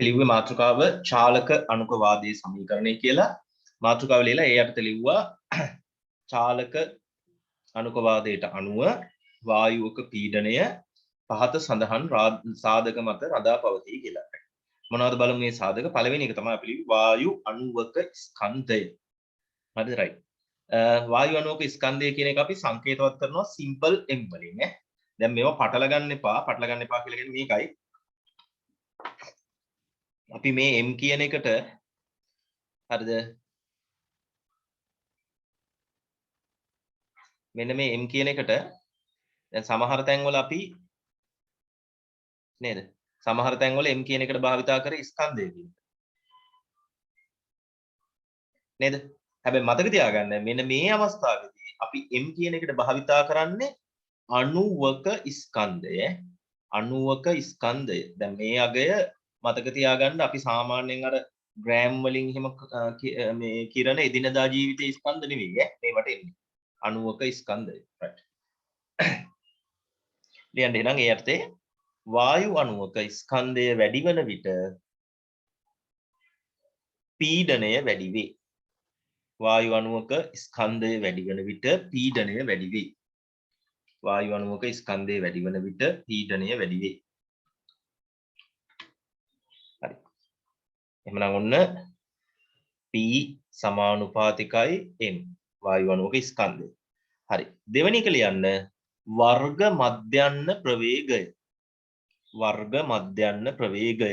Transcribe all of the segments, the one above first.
ලිව්වේ මාතෘකාව චාලක අණුක වාදයේ සමීකරණය කියලා. මාතෘකාව ලියලා ඒ යටතේ ලිව්වා චාලක අණුක වාදයට අනුව වායුවක පීඩනය පහත සඳහන් සාධක මත රඳා පවතී කියලා. මොනවද බලමු මේ සාධක? පළවෙනි එක තමයි අපි ලිව්වේ වායු අණුවක ස්කන්ධය. හරිද? right. වායු අණුවක ස්කන්ධය කියන එක අපි සංකේතවත් කරනවා සිම්පල් m වලින් නේ. දැන් මේවා පටල ගන්න එපා කියලා කියන්නේ මේකයි. අපි මේ m කියන එකට හරිද? මෙන්න මේ m කියන එකට දැන් සමහර තැන්වල අපි නේද? සමහර තැන්වල m කියන එකට භාවිතා කරේ ස්කන්ධය කියන නේද? හැබැයි මතක තියාගන්න මෙන්න මේ අවස්ථාවේදී අපි m කියන එකට භාවිතා කරන්නේ අණුවක ස්කන්ධය. අණුවක ස්කන්ධය. දැන් මේ අගය මතක තියාගන්න අපි සාමාන්‍යයෙන් අර ග්‍රෑම් වලින් එහෙම මේ කිරණ එදිනදා ජීවිතයේ ස්කන්ධ නෙවෙයි මේවට එන්නේ. අණුවක ස්කන්ධය. right. ලියන්න එහෙනම් ඒ අර්ථේ වායු අණුවක ස්කන්ධය වැඩි වන විට පීඩනය වැඩි වේ. වායු අණුවක ස්කන්ධය වැඩි වන විට පීඩනය වැඩි වේ. වායු අණුවක ස්කන්ධය වැඩි වන විට පීඩනය වැඩි වේ. හරි. එහෙනම් ඔන්න P සමානුපාතිකයි M වායු අණුවක ස්කන්ධය. හරි. දෙවෙනි එක ලියන්න වර්ග මධ්‍යන්න ප්‍රවේගය. වර්ග මධ්‍යන්න ප්‍රවේගය.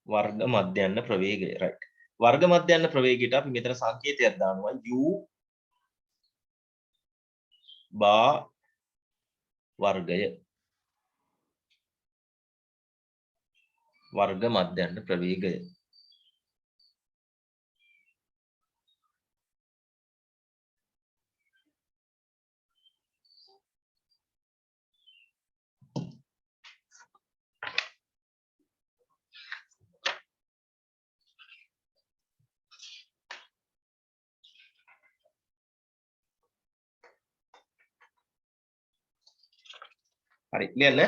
වර්ග මධ්‍යන්න ප්‍රවේගය. right. වර්ග මධ්‍යන්න ප්‍රවේගයට අපි මෙතන සංකේතයක් දානවා u බා වර්ගය. වර්ග මධ්‍යන්න ප්‍රවේගය. හරි. ලියන්න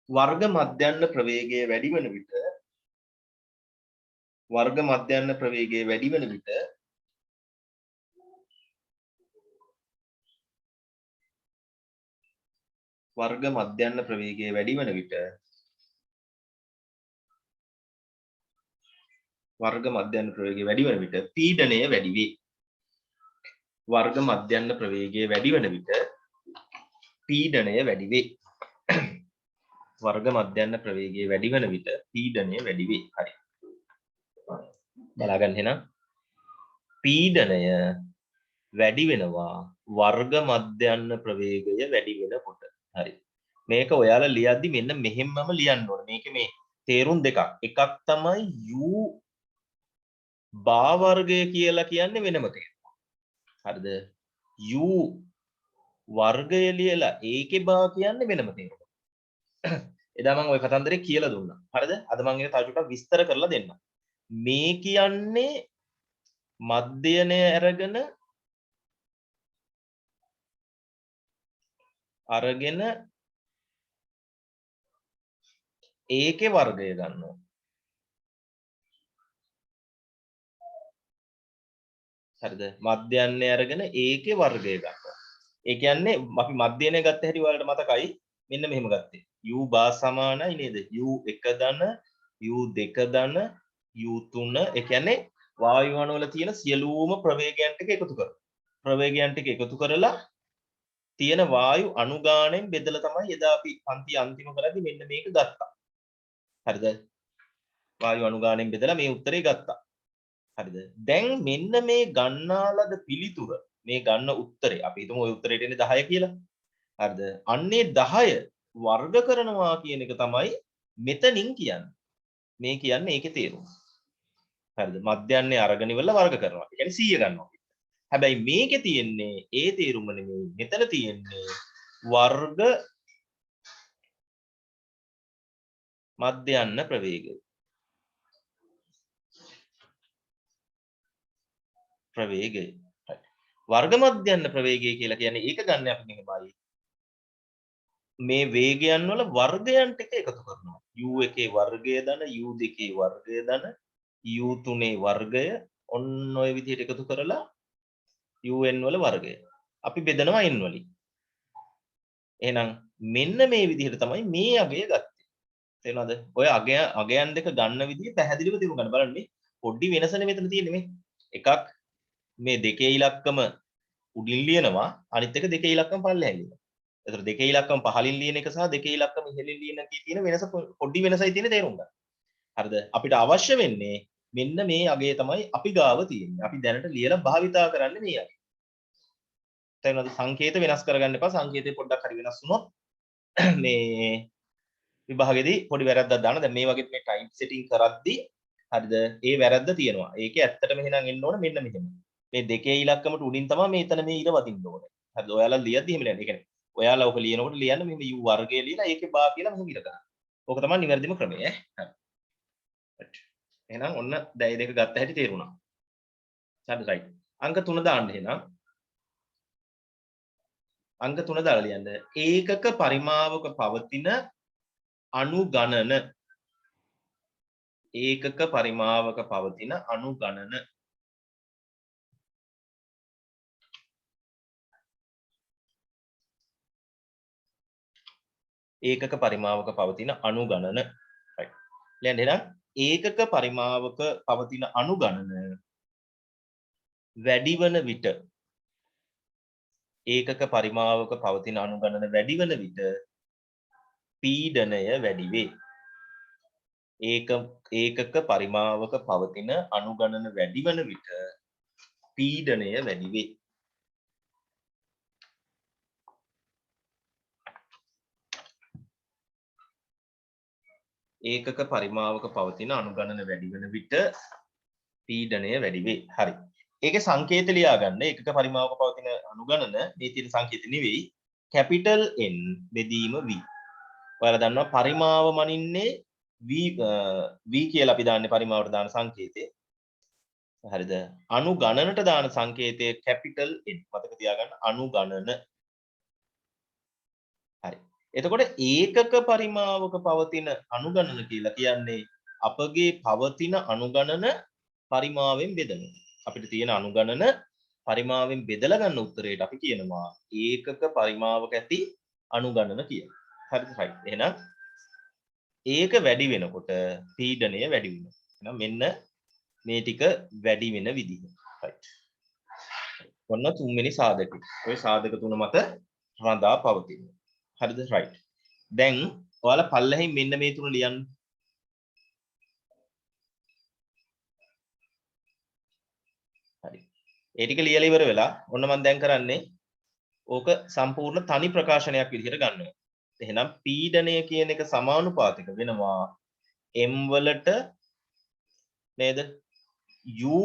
වර්ග මධ්‍යන්න ප්‍රවේගය වැඩි වෙන විට වර්ග මධ්‍යන්න ප්‍රවේගය වැඩි වෙන විට වර්ග මධ්‍යන්න ප්‍රවේගය වැඩි වෙන විට වර්ග මධ්‍යන්න ප්‍රවේගය වැඩි වෙන විට පීඩනය වැඩි වේ. වර්ග මධ්‍යන්න ප්‍රවේගය වැඩි වෙන විට පීඩනය වැඩි වේ. වර්ග මධ්‍යන්න ප්‍රවේගය වැඩි වෙන විට පීඩනය වැඩි වේ. හරි. බලාගන්න එහෙනම් පීඩනය වැඩි වෙනවා වර්ග මධ්‍යන්න ප්‍රවේගය වැඩි වෙනකොට. හරි. මේක ඔයාලා ලියද්දි මෙන්න මෙහෙමම ලියන්න ඕනේ. මේකේ මේ තේරුම් දෙකක්. එකක් තමයි u බා වර්ගය කියලා කියන්නේ වෙනම තේරුමක්. හරිද? u වර්ගය ලියලා ඒකේ බා කියන්නේ වෙනම තේරුමක්. එදා මම ওই කතන්දරේ කියලා දුන්නා. හරිද? අද මම ඒක තව ටිකක් විස්තර කරලා දෙන්නම්. මේ කියන්නේ මධ්‍යනය අරගෙන ඒකේ වර්ගය ගන්නවා. හරිද? මධ්‍යන්නේ අරගෙන ඒකේ වර්ගය ගන්නවා. ඒ කියන්නේ අපි මධ්‍යනේ ගත්ත හැටි වලට මතකයි. මෙන්න මෙහෙම ගත්තේ. u බා සමානයි නේද? u1 ධන, u2 ධන, u3. ඒ කියන්නේ වායු අණු වල තියෙන සියලුම ප්‍රවේගයන් ටික එකතු කරනවා. ප්‍රවේගයන් ටික එකතු කරලා තියෙන වායු අණු ගාණයෙන් බෙදලා තමයි එදා අපි පන්ති අන්තිම කරද්දී මෙන්න මේක ගත්තා. හරිද? වායු අණු ගාණයෙන් බෙදලා මේ උත්තරේ ගත්තා. හරිද? දැන් මෙන්න මේ ගන්නාලද පිළිතුර මේ ගන්න උත්තරේ අපි හිතමු ওই උත්තරේට එන්නේ 10 කියලා. හරිද? අන්නේ 10 වර්ග කරනවා කියන එක තමයි මෙතනින් කියන්නේ. මේ කියන්නේ ඒකේ තේරුම. හරිද? මධ්‍යන්නේ අරගෙන ඉවරලා වර්ග කරනවා. ඒ කියන්නේ 100 ගන්නවා. හැබැයි මේකේ තියෙන්නේ ඒ තේරුම නෙමෙයි. මෙතන තියෙන්නේ වර්ග මධ්‍යන්න ප්‍රවේගය. ප්‍රවේගය. වර්ග මධ්‍යන්න ප්‍රවේගය කියලා කියන්නේ ඒක ගන්න අපි මෙහෙමයි. මේ වේගයන් වල වර්ගයන් ටික එකතු කරනවා. u1 වර්ගය ධන u2 වර්ගය ධන u3 වර්ගය ඔන්න ඔය විදිහට එකතු කරලා un වල වර්ගය. අපි බෙදනවා n වලින්. එහෙනම් මෙන්න මේ විදිහට තමයි මේ අගය ගත්තේ. තේරෙනවද? ඔය අගයන් දෙක ගන්න විදිහ පැහැදිලිව තේරුම් ගන්න. බලන්න මේ පොඩි වෙනසනේ මෙතන තියෙන්නේ මේ. එකක් මේ දෙකේ ඉලක්කම උඩින් ලියනවා අනිත් එක දෙකේ ඉලක්කම පල්ලෙහාන් ලියනවා. එතකොට දෙකේ ඉලක්කම පහලින් ලියන එක සහ දෙකේ ඉලක්කම ඉහළින් ලියන එකේ තියෙන වෙනස පොඩි වෙනසයි තියෙන තේරුම් ගන්න. හරිද? අපිට අවශ්‍ය වෙන්නේ මෙන්න මේ අගය තමයි අපි ගාව තියෙන්නේ. අපි දැනට ලියලා භාවිතා කරන්නේ මේ අගය. තේරුණාද? සංකේත වෙනස් කරගන්න එපා. සංකේතේ පොඩ්ඩක් හරි වෙනස් වුණොත් මේ විභාගෙදී පොඩි වැරද්දක් දාන්න. දැන් මේ වගේ මේ ටයිම් සෙටින් කරද්දී හරිද? ඒ වැරද්ද තියෙනවා. ඒකේ ඇත්තටම එහෙනම් එන්න ඕන මෙන්න මෙහෙම. මේ දෙකේ ඉලක්කමට උඩින් තමයි මෙතන මේ ඉර වදින්න ඕනේ. හරිද? ඔයාලා ලියද්දි එහෙම ලියන්න. ඒ කියන්නේ ඔයාලා ඔක ලියනකොට ලියන්න මෙහෙම u වර්ගය ලියලා ඒකේ බා කියලා මෙහෙම ඉර ගන්න. ඕක තමයි නිවැරදිම ක්‍රමය ඈ. හරි. එහෙනම් ඔන්න දැයි දෙක ගත්ත හැටි තේරුණා. හරි රයිට්. අංක 3 දාන්න එහෙනම්. අංක 3 දාලා ලියන්න. ඒකක පරිමාවක පවතින අණු ගණන ඒකක පරිමාවක පවතින අණු ගණන ඒකක පරිමාවක පවතින අණු ගණන right ලියන්න එහෙනම් ඒකක පරිමාවක පවතින අණු ගණන වැඩි වන විට ඒකක පරිමාවක පවතින අණු ගණන වැඩි වන විට පීඩනය වැඩි වේ. ඒකක පරිමාවක පවතින අණු ගණන වැඩි වන විට පීඩනය වැඩි වේ. ඒකක පරිමාවක පවතින අණු ගණන වැඩි වෙන විට පීඩනය වැඩි වේ. හරි. ඒකේ සංකේත ලියා ගන්න. ඒකක පරිමාවක පවතින අණු ගණන මේ තියෙන සංකේත නෙවෙයි. කැපිටල් N බෙදීම V. ඔයාලා දන්නවා පරිමාව මනින්නේ V කියලා අපි දාන්නේ පරිමාවට දාන සංකේතේ. හරිද? අණු ගණනට දාන සංකේතය කැපිටල් N. මතක තියාගන්න අණු ගණන. හරි. එතකොට ඒකක පරිමාවක පවතින අණු ගණන කියලා කියන්නේ අපගේ පවතින අණු ගණන පරිමාවෙන් බෙදනවා. අපිට තියෙන අණු ගණන පරිමාවෙන් බෙදලා ගන්න උත්තරේට අපි කියනවා ඒකක පරිමාවක ඇති අණු ගණන කියලා. හරිද? right. එහෙනම් ඒක වැඩි වෙනකොට පීඩනය වැඩි වෙනවා. එහෙනම් මෙන්න මේ ටික වැඩි වෙන විදිහ. right. ඔන්න තුන්වෙනි සාධකය. ওই සාධක තුන මත රඳා පවතිනවා. හරිද? right. දැන් ඔයාලා පල්ලෙහින් මෙන්න මේ තුන ලියන්න. හරි. ඒ ටික ලියලා ඉවර වෙලා ඔන්න මම දැන් කරන්නේ ඕක සම්පූර්ණ තනි ප්‍රකාශනයක් විදිහට ගන්නවා. එහෙනම් පීඩනය කියන එක සමානුපාතික වෙනවා m වලට නේද? u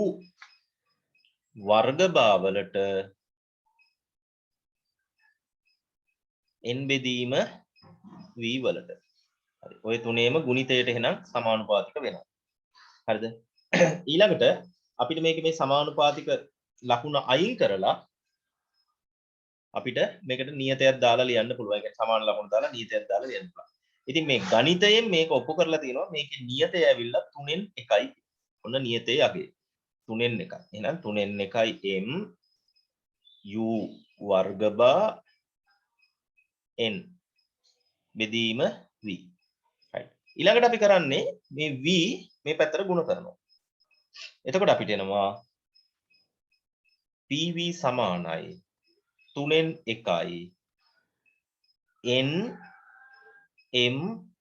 වර්ග භාවලට n බෙදීම v වලට. හරි. ඔය තුනේම ගුණිතයට එහෙනම් සමානුපාතික වෙනවා. හරිද? ඊළඟට අපිට මේක මේ සමානුපාතික ලකුණ අයින් කරලා අපිට මේකට නියතයක් දාලා ලියන්න පුළුවන්. ඒ කියන්නේ සමාන ලකුණු දාලා නියතයක් දාලා ලියන්න පුළුවන්. ඉතින් මේ ගණිතයෙන් මේක ඔප්පු කරලා තියෙනවා. මේකේ නියතය ඇවිල්ලා 3න් 1යි. ඔන්න නියතයේ අගය. 3න් 1යි. එහෙනම් 3න් 1යි m u වර්ග බා n බෙදීම v. right. ඊළඟට අපි කරන්නේ මේ v මේ පැත්තට ගුණ කරනවා. එතකොට අපිට එනවා pv සමානයි 3න් 1යි n m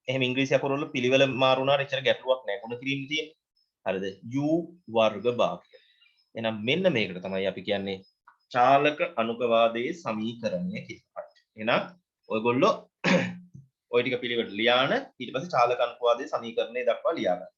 එහෙම ඉංග්‍රීසි අකුරු වල පිළිවෙල මාරු වුණාට එච්චර ගැටලුවක් නැහැ. ගුණ කිරීම තියෙන්නේ. හරිද? u වර්ග භාගය. එහෙනම් මෙන්න මේකට තමයි අපි කියන්නේ චාලක අනුගවාදයේ සමීකරණය කියලා. එහෙනම් ඔයගොල්ලෝ ওই ටික පිළිවෙලට ලියාන ඊට පස්සේ චාලක අනුගවාදයේ සමීකරණය දක්වා ලියා ගන්න.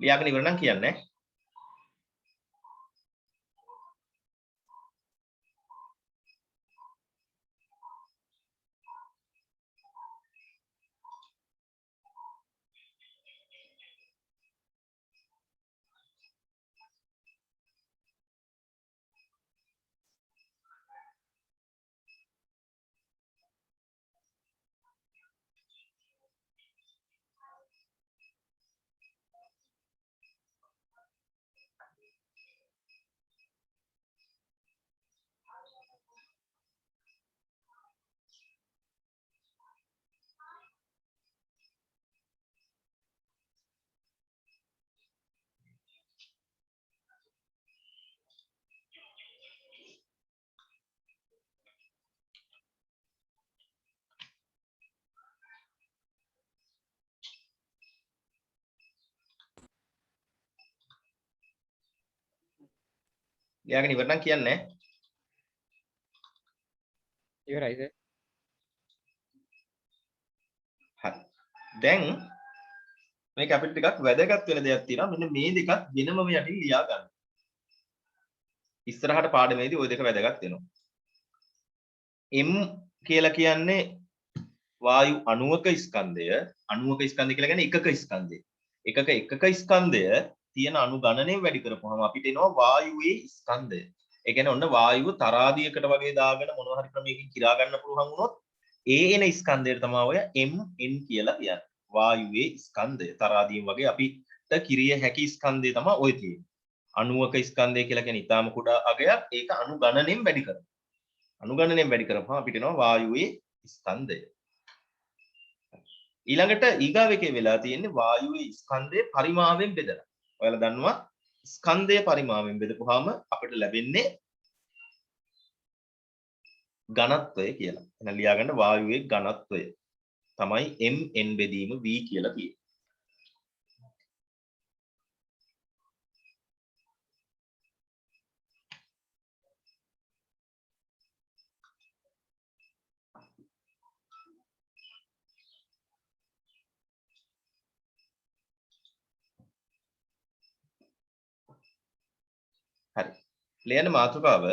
ලියාගෙන ඉවර නම් කියන්නේ. ලියාගෙන ඉවර නම් කියන්නේ. ඉවරයි සර්. හරි. දැන් මේක අපිට ටිකක් වැදගත් වෙන දෙයක් තියෙනවා. මෙන්න මේ දෙකත් වෙනමම යටින් ලියා ගන්න. ඉස්සරහට පාඩමේදී ওই දෙක වැදගත් වෙනවා. M කියලා කියන්නේ වායු අණුවක ස්කන්ධය. අණුවක ස්කන්ධය කියලා කියන්නේ එකක ස්කන්ධය. එකක ස්කන්ධය තියෙන අණු ගණනයෙන් වැඩි කරපුවාම අපිට එනවා වායුවේ ස්කන්ධය. ඒ කියන්නේ ඔන්න වායුව තරාදියකට වගේ දාගෙන මොනවා හරි ක්‍රමයකින් කිරා ගන්න පුළුවන් වුණොත් ඒ එන ස්කන්ධයට තමයි ඔය MN කියලා කියන්නේ. වායුවේ ස්කන්ධය. තරාදියෙන් වගේ අපිට කිරිය හැකි ස්කන්ධය තමයි ඔය තියෙන්නේ. අණුවක ස්කන්ධය කියලා කියන්නේ ඊටාම කුඩා අගයක්. ඒක අණු ගණනයෙන් වැඩි කරනවා. අණු ගණනයෙන් වැඩි කරපුවාම අපිට එනවා වායුවේ ස්කන්ධය. ඊළඟට ඊගාව එකේ වෙලා තියෙන්නේ වායුවේ ස්කන්ධයේ පරිමාවෙන් බෙදලා. ඔයාලා දන්නවා ස්කන්ධයේ පරිමාවෙන් බෙදපුවාම අපිට ලැබෙන්නේ ඝනත්වය කියලා. එහෙනම් ලියා ගන්න වායුවේ ඝනත්වය තමයි mn බෙදීම v කියලා කියන්නේ. හරි. ලියන මාතෘකාව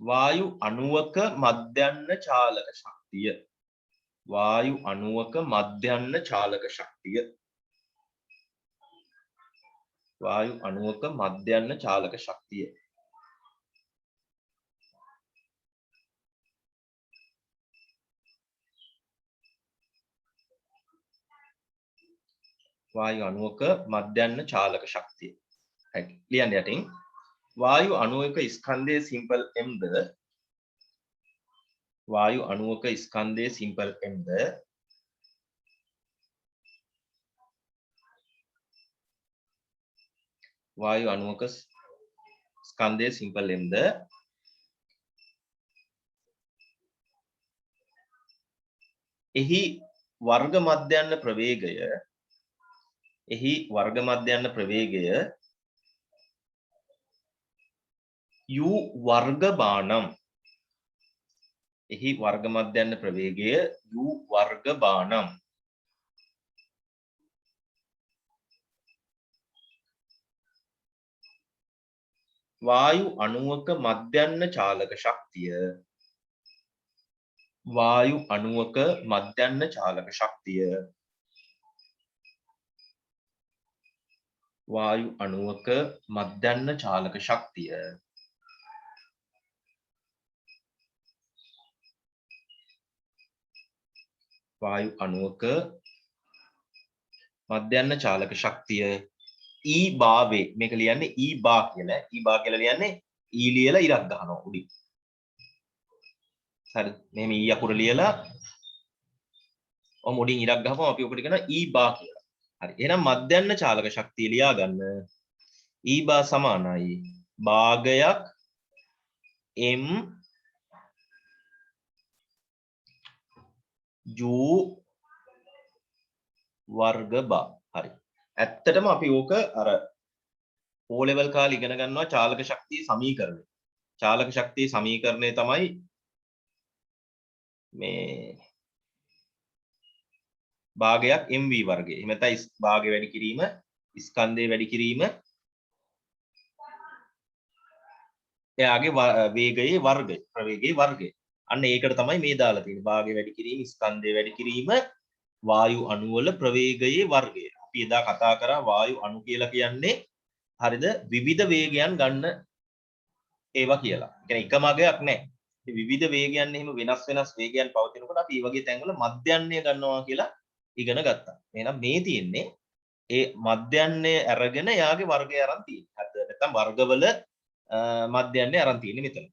වායු අණුවක මධ්‍යන්න චාලක ශක්තිය. වායු අණුවක මධ්‍යන්න චාලක ශක්තිය. වායු අණුවක මධ්‍යන්න චාලක ශක්තිය. වායු අණුවක මධ්‍යන්න චාලක ශක්තිය. හරි. ලියන්න යටින් වායු අණුවක ස්කන්ධයේ සිම්පල් m ද වායු අණුවක ස්කන්ධයේ සිම්පල් m ද වායු අණුවක ස්කන්ධයේ සිම්පල් m ද එහි වර්ග මධ්‍යන්න ප්‍රවේගය u වර්ග බාණම්. එහි වර්ග මධ්‍යන්න ප්‍රවේගය u වර්ග බාණම්. වායු අණුවක මධ්‍යන්න චාලක ශක්තිය. වායු අණුවක මධ්‍යන්න චාලක ශක්තිය. වායු අණුවක මධ්‍යන්න චාලක ශක්තිය. වායු අණුවක මධ්‍යන්න චාලක ශක්තිය E භාවේ මේක ලියන්නේ E බා කියලා. E බා කියලා ලියන්නේ E ලියලා ඉරක් ගන්නවා උඩින්. හරි. මෙහෙම E අකුර ලියලා උඩින් ඉරක් ගහපුවම අපි ඔකට කියනවා E බා කියලා. හරි. එහෙනම් මධ්‍යන්න චාලක ශක්තිය ලියා ගන්න. E බා සමානයි භාගයක් m u වර්ග බා. හරි. ඇත්තටම අපි ඕක අර O level කාලේ ඉගෙන ගන්නවා චාලක ශක්තිය සමීකරණය. චාලක ශක්තිය සමීකරණය තමයි මේ භාගයක් mv වර්ගය. එහෙම නැත්නම් භාගය වැඩි කිරීම, ස්කන්ධය වැඩි කිරීම එයාගේ වේගයේ වර්ගය, ප්‍රවේගයේ වර්ගය. අන්න ඒකට තමයි මේ දාලා තියෙන්නේ. භාගය වැඩි කිරීම, ස්කන්ධය වැඩි කිරීම, වායු අණු වල ප්‍රවේගයේ වර්ගය. අපි එදා කතා කරා වායු අණු කියලා කියන්නේ හරිද? විවිධ වේගයන් ගන්න ඒවා කියලා. ඒ කියන්නේ එකම අගයක් නැහැ. විවිධ වේගයන් එහෙම වෙනස් වේගයන් පවතිනකොට අපි මේ වගේ තැන්වල මධ්‍යන්නේ ගන්නවා කියලා ඉගෙන ගත්තා. එහෙනම් මේ තියෙන්නේ ඒ මධ්‍යන්නේ අරගෙන යාගේ වර්ගය අරන් තියෙන්නේ. හරිද? නැත්නම් වර්ගවල මධ්‍යන්නේ අරන් තියෙන්නේ මෙතන.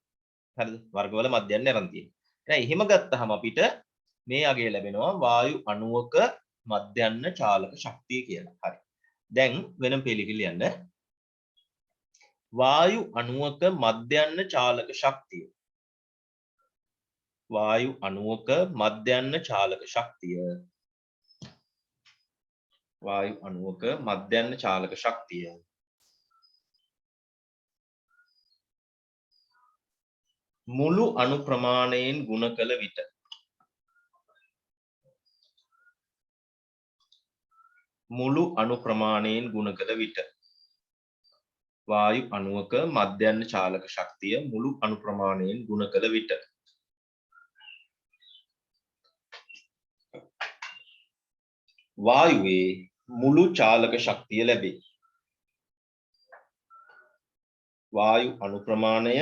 හරිද? වර්ගවල මධ්‍යන්නේ අරන් තියෙන්නේ. එහෙනම් එහෙම ගත්තාම අපිට මේ අගය ලැබෙනවා වායු අණුවක මධ්‍යන්න චාලක ශක්තිය කියලා. හරි. දැන් වෙනම පිළිගිල යන්න. වායු අණුවක මධ්‍යන්න චාලක ශක්තිය. වායු අණුවක මධ්‍යන්න චාලක ශක්තිය. වායු අණුවක මධ්‍යන්න චාලක ශක්තිය. මුළු අණු ප්‍රමාණයෙන් ගුණ කළ විට මුළු අණු ප්‍රමාණයෙන් ගුණ කළ විට වායු අණුවක මධ්‍යන්න චාලක ශක්තිය මුළු අණු ප්‍රමාණයෙන් ගුණ කළ විට වායුවේ මුළු චාලක ශක්තිය ලැබේ. වායු අණු ප්‍රමාණය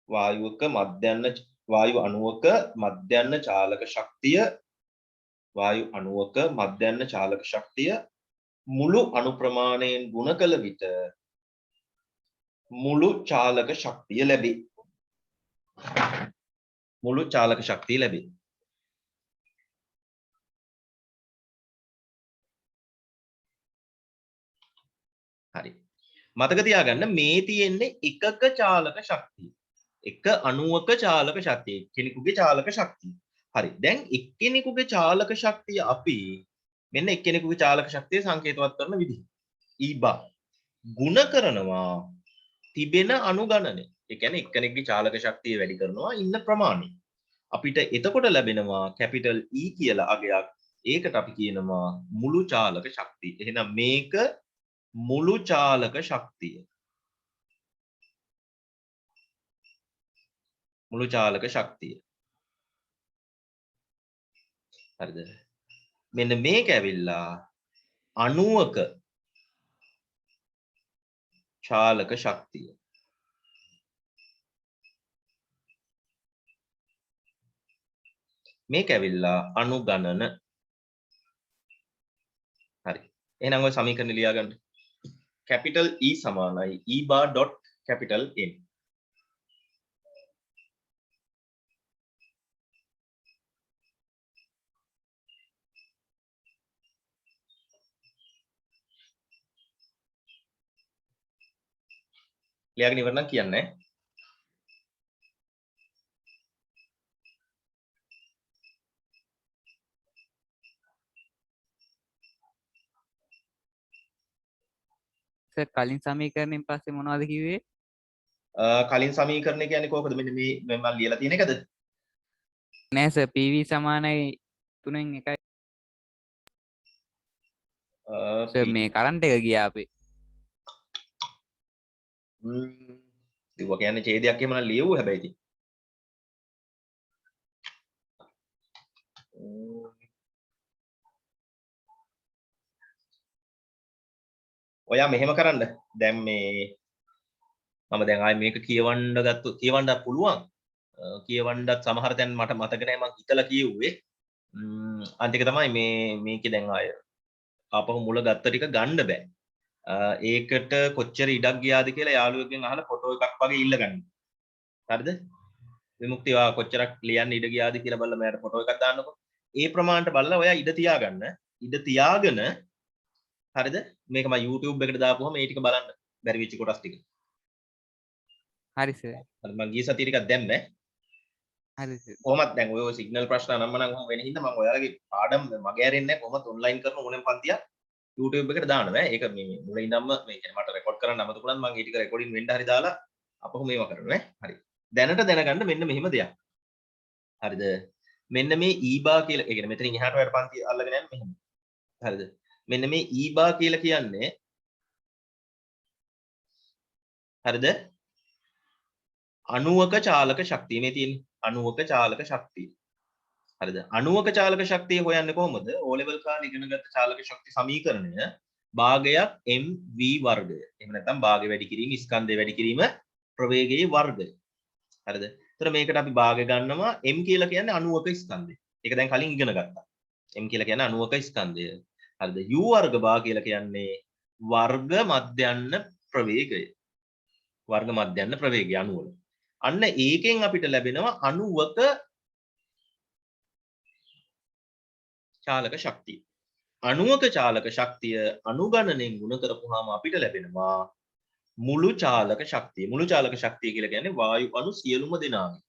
වායුවක මධ්‍යන්න වායු අණුවක මධ්‍යන්න චාලක ශක්තිය වායු අණුවක මධ්‍යන්න චාලක ශක්තිය මුළු අණු ප්‍රමාණයෙන් ගුණ කළ විට මුළු චාලක ශක්තිය ලැබේ. මුළු චාලක ශක්තිය ලැබේ. හරි. මතක තියාගන්න මේ තියෙන්නේ එකක චාලක ශක්තිය. එක අණුවක චාලක ශක්තිය. කෙනෙකුගේ චාලක ශක්තිය. හරි. දැන් එක්කෙනෙකුගේ චාලක ශක්තිය අපි මෙන්න එක්කෙනෙකුගේ චාලක ශක්තිය සංකේතවත් කරන විදිහ. E bar ගුණ කරනවා තිබෙන අණු ගණනය. ඒ කියන්නේ එක්කෙනෙක්ගේ චාලක ශක්තිය වැඩි කරනවා ඉන්න ප්‍රමාණය. අපිට එතකොට ලැබෙනවා කැපිටල් E කියලා අගයක්. ඒකට අපි කියනවා මුළු චාලක ශක්තිය. එහෙනම් මේක මුළු චාලක ශක්තිය. මුළු චාලක ශක්තිය. හරිද? මෙන්න මේක ඇවිල්ලා අණුවක චාලක ශක්තිය. මේක ඇවිල්ලා අණු ගණන. හරි. එහෙනම් ඔය සමීකරණ ලියා ගන්න. capital E සමානයි E bar dot capital N. ලියාගෙන ඉවර නම් කියන්නේ. සර් කලින් සමීකරණයෙන් පස්සේ මොනවද කිව්වේ? කලින් සමීකරණය කියන්නේ කොහොමද? මෙන්න මේ මම ලියලා තියෙන එකද? නෑ සර් PV සමානයි 3න් 1යි. සර් මේ කරන්ට් එක ගියා අපේ. ඒක කියන්නේ ඡේදයක් එහෙම නම් ලියවුවා හැබැයි ඉතින්. ඔයා මෙහෙම කරන්න. දැන් මේ මම දැන් ආයේ මේක කියවන්න පුළුවන්. කියවන්නත් සමහර දැන් මට මතක නැහැ මම හිතලා කියෙව්වේ. අන්තික තමයි මේකේ දැන් ආය ආපහු මුල ගත්ත ටික ගන්න බෑ. ඒකට කොච්චර ඉඩක් ගියාද කියලා යාළුවෙක්ගෙන් අහලා ෆොටෝ එකක් වගේ ඉල්ලගන්න. හරිද? විමුක්තිය කොච්චරක් ලියන්න ඉඩ ගියාද කියලා බලලා මට ෆොටෝ එකක් දාන්නකො. ඒ ප්‍රමාණයට බලලා ඔයා ඉඩ තියාගන්න. ඉඩ තියාගෙන හරිද? මේක මම YouTube එකට දාපුවම මේ ටික බලන්න. බැරි වෙච්ච කොටස් ටික. හරි සර්. හරි මම ගිය සතියේ ටිකක් දැම්මේ. හරි කොහොමද දැන් ඔය සිග්නල් ප්‍රශ්න නම් මම වෙන හින්දා මම ඔයාලගේ පාඩම් මගේ ඇරෙන්නේ නැහැ කොහොමද ඔන්ලයින් කරන ඕනෙම පන්තියක් YouTube එකට දාන්න බෑ ඒක මේ මුලින් ඉඳන්ම මේ කියන්නේ මට රෙකෝඩ් කරන්න අමතකුණත් මම ඒ ටික රෙකෝඩින් වෙන්න හරි දාලා අපහු මේවා කරනවා හරි දැනට දැනගන්න මෙන්න මෙහෙම දෙයක් හරිද මෙන්න මේ ඊබා කියලා ඒ කියන්නේ මෙතනින් එහාට ඔයාලට පන්ති අල්ලගෙන යන්න මෙහෙම හරිද මෙන්න මේ ඊබා කියලා කියන්නේ හරිද අණුවක චාලක ශක්තිය මේ තියෙන්නේ අණුවක චාලක ශක්තිය හරිද අණුවක චාලක ශක්තිය හොයන්නේ කොහොමද O level කාලේ ඉගෙනගත්ත චාලක ශක්ති සමීකරණය භාගයක් mv වර්ගය එහෙම නැත්නම් භාගය වැඩි කිරීම ස්කන්ධය වැඩි කිරීම ප්‍රවේගයේ වර්ගය හරිද එතකොට මේකට අපි භාගය ගන්නවා m කියලා කියන්නේ අණුවක ස්කන්ධය ඒක දැන් කලින් ඉගෙන ගත්තා m කියලා කියන්නේ අණුවක ස්කන්ධය හරිද u වර්ග භාග කියලා කියන්නේ වර්ග මධ්‍යන්න ප්‍රවේගය වර්ග මධ්‍යන්න ප්‍රවේගය අණුවල අන්න ඒකෙන් අපිට ලැබෙනවා අණුවක චාලක ශක්තිය. අණුවක චාලක ශක්තිය අනුගණනෙන් ගුණ කරපුවාම අපිට ලැබෙනවා මුළු චාලක ශක්තිය. මුළු චාලක ශක්තිය කියලා කියන්නේ වායු අණු සියලුම දෙනාගේ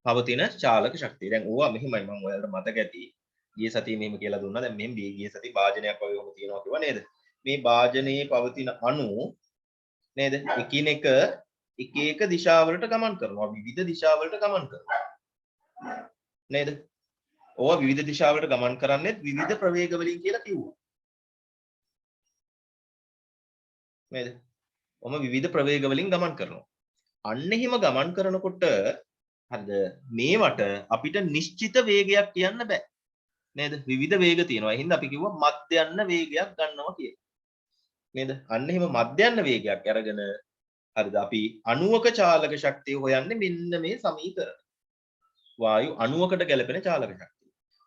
පවතින චාලක ශක්තිය. දැන් ඕවා මෙහිමයි මම ඔයාලට මතක ඇති. ගිය සතියේ මෙහෙම කියලා දුන්නා. දැන් මෙහෙම ගිය සතියේ භාජනයක් වගේ වුණ තියෙනවා කිව්වා නේද? මේ භාජනයේ පවතින අණු නේද? එකිනෙක එක එක දිශාවලට ගමන් කරනවා. විවිධ දිශාවලට ගමන් කරනවා. නේද? ඕවා විවිධ දිශාවලට ගමන් කරන්නේ විවිධ ප්‍රවේග වලින් කියලා කිව්වා. නේද? ඔම විවිධ ප්‍රවේග වලින් ගමන් කරනවා. අන්න එහෙම ගමන් කරනකොට හරිද මේවට අපිට නිශ්චිත වේගයක් කියන්න බෑ. නේද? විවිධ වේග තියෙනවා. ඒ හින්දා අපි කිව්වා මධ්‍යන්න වේගයක් ගන්නවා කියලා. නේද? අන්න එහෙම මධ්‍යන්න වේගයක් අරගෙන හරිද අපි අණුවක චාලක ශක්තිය හොයන්නේ මෙන්න මේ සමීකරණ. වායු අණුවකට ගැලපෙන චාලක ශක්තිය.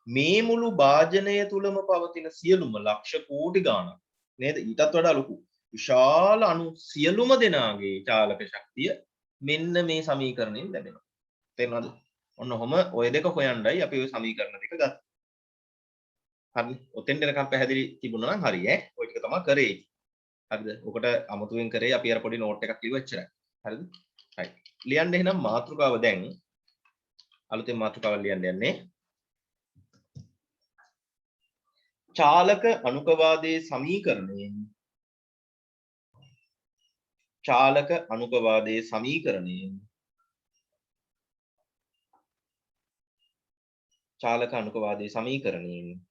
මේ මුළු භාජනය තුලම පවතින සියලුම ලක්ෂ කෝටි ගාණක් නේද ඊටත් වඩා ලොකු විශාල අණු සියලුම දෙනාගේ චාලක ශක්තිය මෙන්න මේ සමීකරණයෙන් ලැබෙනවා තේරුණාද ඔන්න ඔහම ඔය දෙක හොයන්නයි අපි ඔය සමීකරණ දෙක ගත්තා හරි ඔතෙන් දෙනකම් පැහැදිලි තිබුණා නම් හරි ඈ ඔය ටික තමයි කරේ හරිද ඔකට අමුතුවෙන් කරේ අපි අර පොඩි නෝට් එකක් ලියුවා එච්චරයි හරිද right ලියන්න එහෙනම් මාතෘකාව දැන් අලුතෙන් මාතෘකාවක් ලියන්න යන්නේ चालक अनुकवादේ සමීකරණයෙන් चालक अनुकवादේ समीकरणයෙන් चालक अनुकवादේ समीकरणයෙන්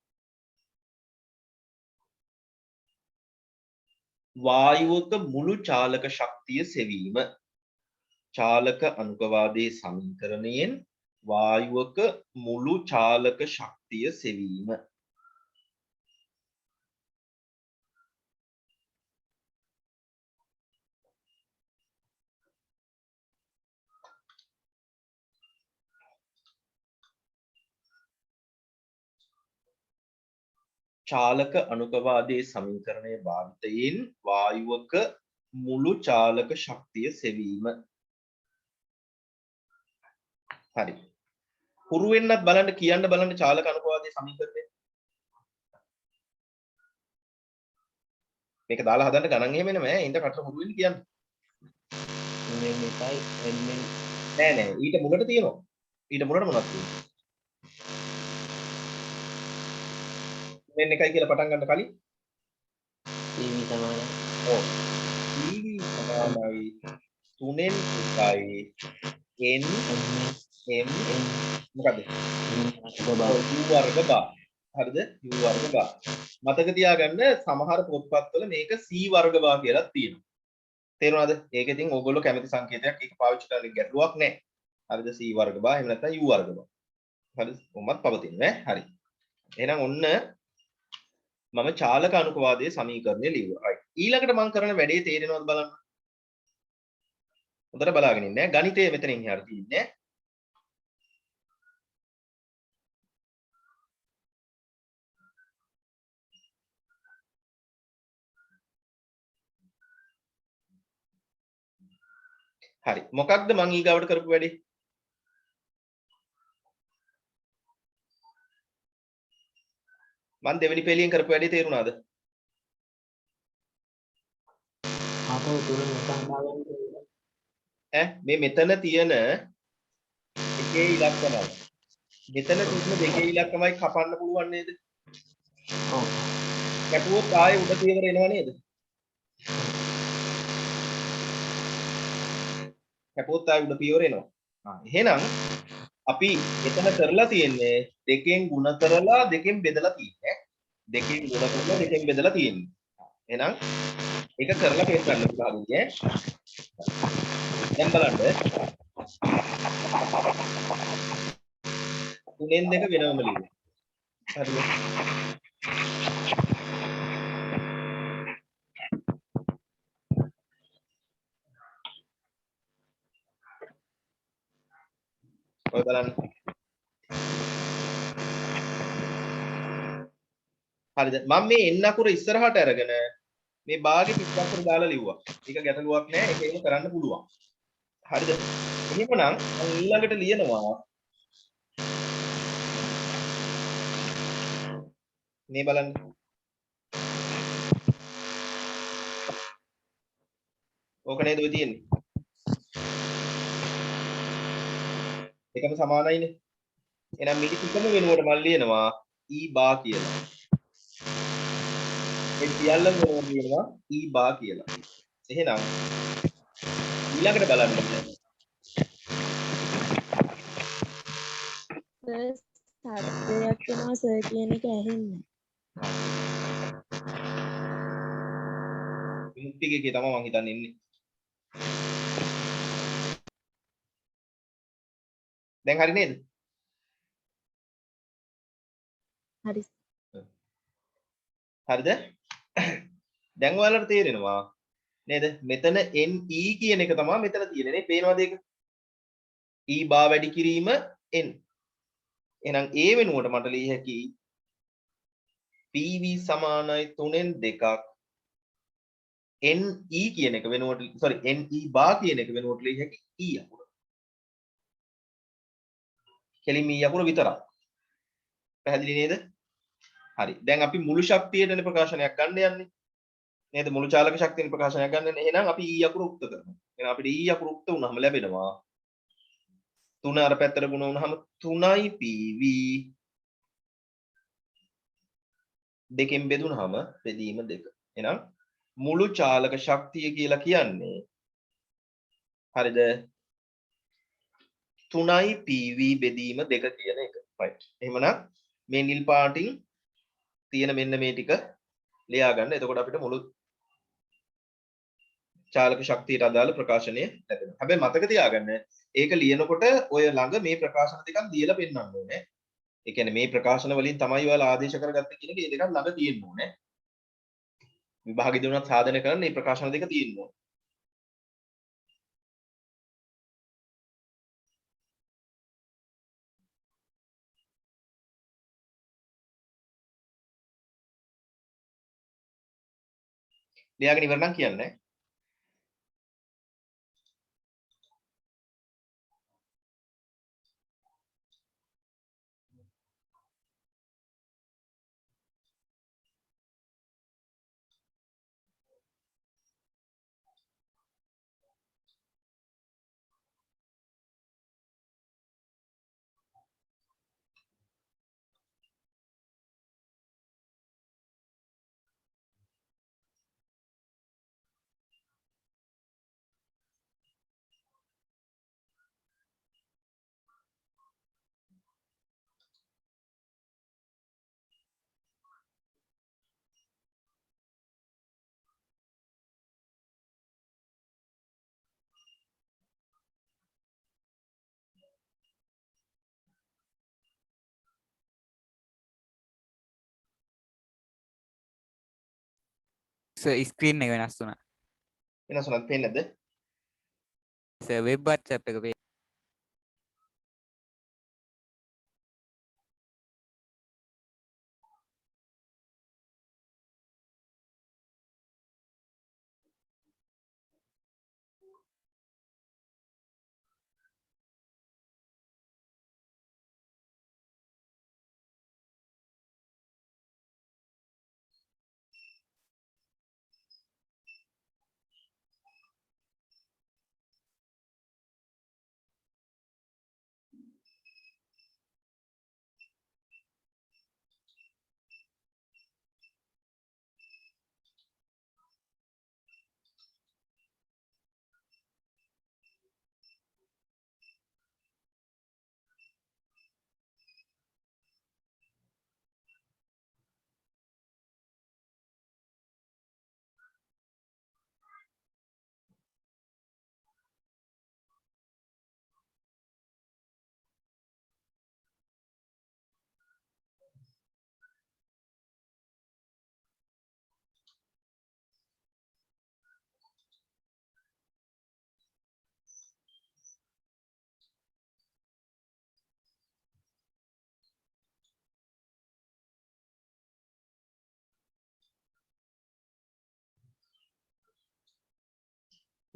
වායුවක මුළු චාලක ශක්තිය සෙවීම चालक अनुकवादේ समीकरणයෙන් වායුවක මුළු චාලක ශක්තිය සෙවීම चालक अनुकवादේ සමීකරණය භාවිතයෙන් වායුවක මුළු චාලක ශක්තිය සෙවීම හරි හුරු වෙන්නත් බලන්න කියන්න බලන්න चालक अनुकवादේ සමීකරණය මේක දාලා හදන්න ගණන් එහෙම එන්නේ නැහැ ඉඳ කටට හුරු වෙන්න කියන්න නෑ නෑ ඊට මුලට තියෙනවා ඊට මුලට මොනවද තියෙන්නේ මෙන්න එකයි කියලා පටන් ගන්න කලින් TV සමානයි. ඔව් TV සමානයි 3න් 1යි n m මොකද u වර්ග බා හරිද u වර්ග බා මතක තියාගන්න සමහර පොත්පත්වල මේක c වර්ග බා කියලා තියෙනවා තේරුණාද ඒක ඉතින් ඕගොල්ලෝ කැමති සංකේතයක් ඒක පාවිච්චි කරන්න ගැටලුවක් නැහැ හරිද c වර්ග බා එහෙම නැත්නම් u වර්ග බා හරිද කොහොමත් පවතින්නේ හරි එහෙනම් ඔන්න මම चालक अनुकवादේ සමීකරණය ලියුවා. right. ඊළඟට මම කරන වැඩේ තේරෙනවද බලන්න. හොඳට බලාගෙන ඉන්න. ගණිතය මෙතනින් එහාට තියෙන්නේ. හරි. මොකක්ද මම ඊගාවට කරපු වැඩේ? මම දෙවෙනි පෙළියෙන් කරපු වැඩේ තේරුණාද? ආපහු තුන නැතන් දාගන්න. මේ මෙතන තියෙන එක දෙකේ ඉලක්කමයි. මෙතන තිබුණ දෙකේ ඉලක්කමයි කපන්න පුළුවන් නේද? ඔව්. කැපුවොත් ආයේ උඩ පියවර එනවා නේද? කැපුවොත් ආයේ උඩ පියවර එනවා. එහෙනම් අපි එතන කරලා තියෙන්නේ දෙකෙන් ಗುಣ කරලා දෙකෙන් බෙදලා තියෙන්නේ. දෙකෙන් ಗುಣ කරලා දෙකෙන් බෙදලා තියෙන්නේ. එහෙනම් ඒක කරලා පෙන්නන්න පුළුවන් ඈ. දැන් බලන්න. 3න් 2 වෙනවම ලියුවා. හරිද? ඔය බලන්න. හරිද? මම මේ n අකුර ඉස්සරහට අරගෙන මේ භාගේ පිට අකුර දාලා ලිව්වා. ඒක ගැටලුවක් නෑ. ඒක එහෙම කරන්න පුළුවන්. හරිද? එහෙමනම් මම ඊළඟට ලියනවා මේ බලන්න. ඕක නේද ඔය තියෙන්නේ? එකම සමානයිනේ. එහෙනම් මේ ටිකම වෙනුවට මම ලියනවා e බා කියලා. ඒ සියල්ලම වෙනුවට ලියනවා e බා කියලා. එහෙනම් ඊළඟට බලන්න. සත්‍යයක් වෙනවා සර් කියන එක ඇහෙන්නේ. විමුක්තිගේ තමයි මම හිතන්නේ ඉන්නේ. දැන් හරි නේද? හරි. හරිද? දැන් ඔයාලට තේරෙනවා නේද? මෙතන NE කියන එක තමයි මෙතන තියෙන්නේ නේ. පේනවද ඒක? E බා වැඩි කිරීම N. එහෙනම් ඒ වෙනුවට මට ලිය හැකි PV සමානයි 3න් 2ක් NE කියන එක වෙනුවට NE බා කියන එක වෙනුවට ලිය හැකි E අකුර. කෙලින්ම E අකුර විතරක්. පැහැදිලි නේද? හරි. දැන් අපි මුළු ශක්තියටනේ ප්‍රකාශනයක් ගන්න යන්නේ. නේද? මුළු චාලක ශක්තියෙන් ප්‍රකාශනයක් ගන්න යන්නේ. එහෙනම් අපි E අකුර උක්ත කරනවා. එහෙනම් අපිට E අකුර උක්ත වුණාම ලැබෙනවා 3 අර පැත්තට ගුණ වුණාම 3යි PV දෙකෙන් බෙදුනහම බෙදීම 2. එහෙනම් මුළු චාලක ශක්තිය කියලා කියන්නේ හරිද 3යි PV බෙදීම 2 කියන එක. right. එහෙමනම් මේ නිල් පාටින් තියෙන මෙන්න මේ ටික ලියා ගන්න. එතකොට අපිට මුළු චාලක ශක්තියට අදාළ ප්‍රකාශනය ලැබෙනවා. හැබැයි මතක තියාගන්න ඒක ලියනකොට ඔය ළඟ මේ ප්‍රකාශන දෙකක් දීලා පෙන්නන්න ඕනේ. ඒ කියන්නේ මේ ප්‍රකාශන වලින් තමයි ඔයාලා ආදේශ කරගත්තේ කියන එක ඒ දෙකක් ළඟ තියෙන්න ඕනේ. විභාගෙ දුන්නත් සාධනය කරන්න මේ ප්‍රකාශන දෙක තියෙන්න ඕනේ. ලියාගෙන ඉවර නම් කියන්නේ ස්ක්‍රීන් එක වෙනස් වුණා. වෙනස් වුණත් පේන්නේ නැද්ද? සර් වෙබ් WhatsApp එක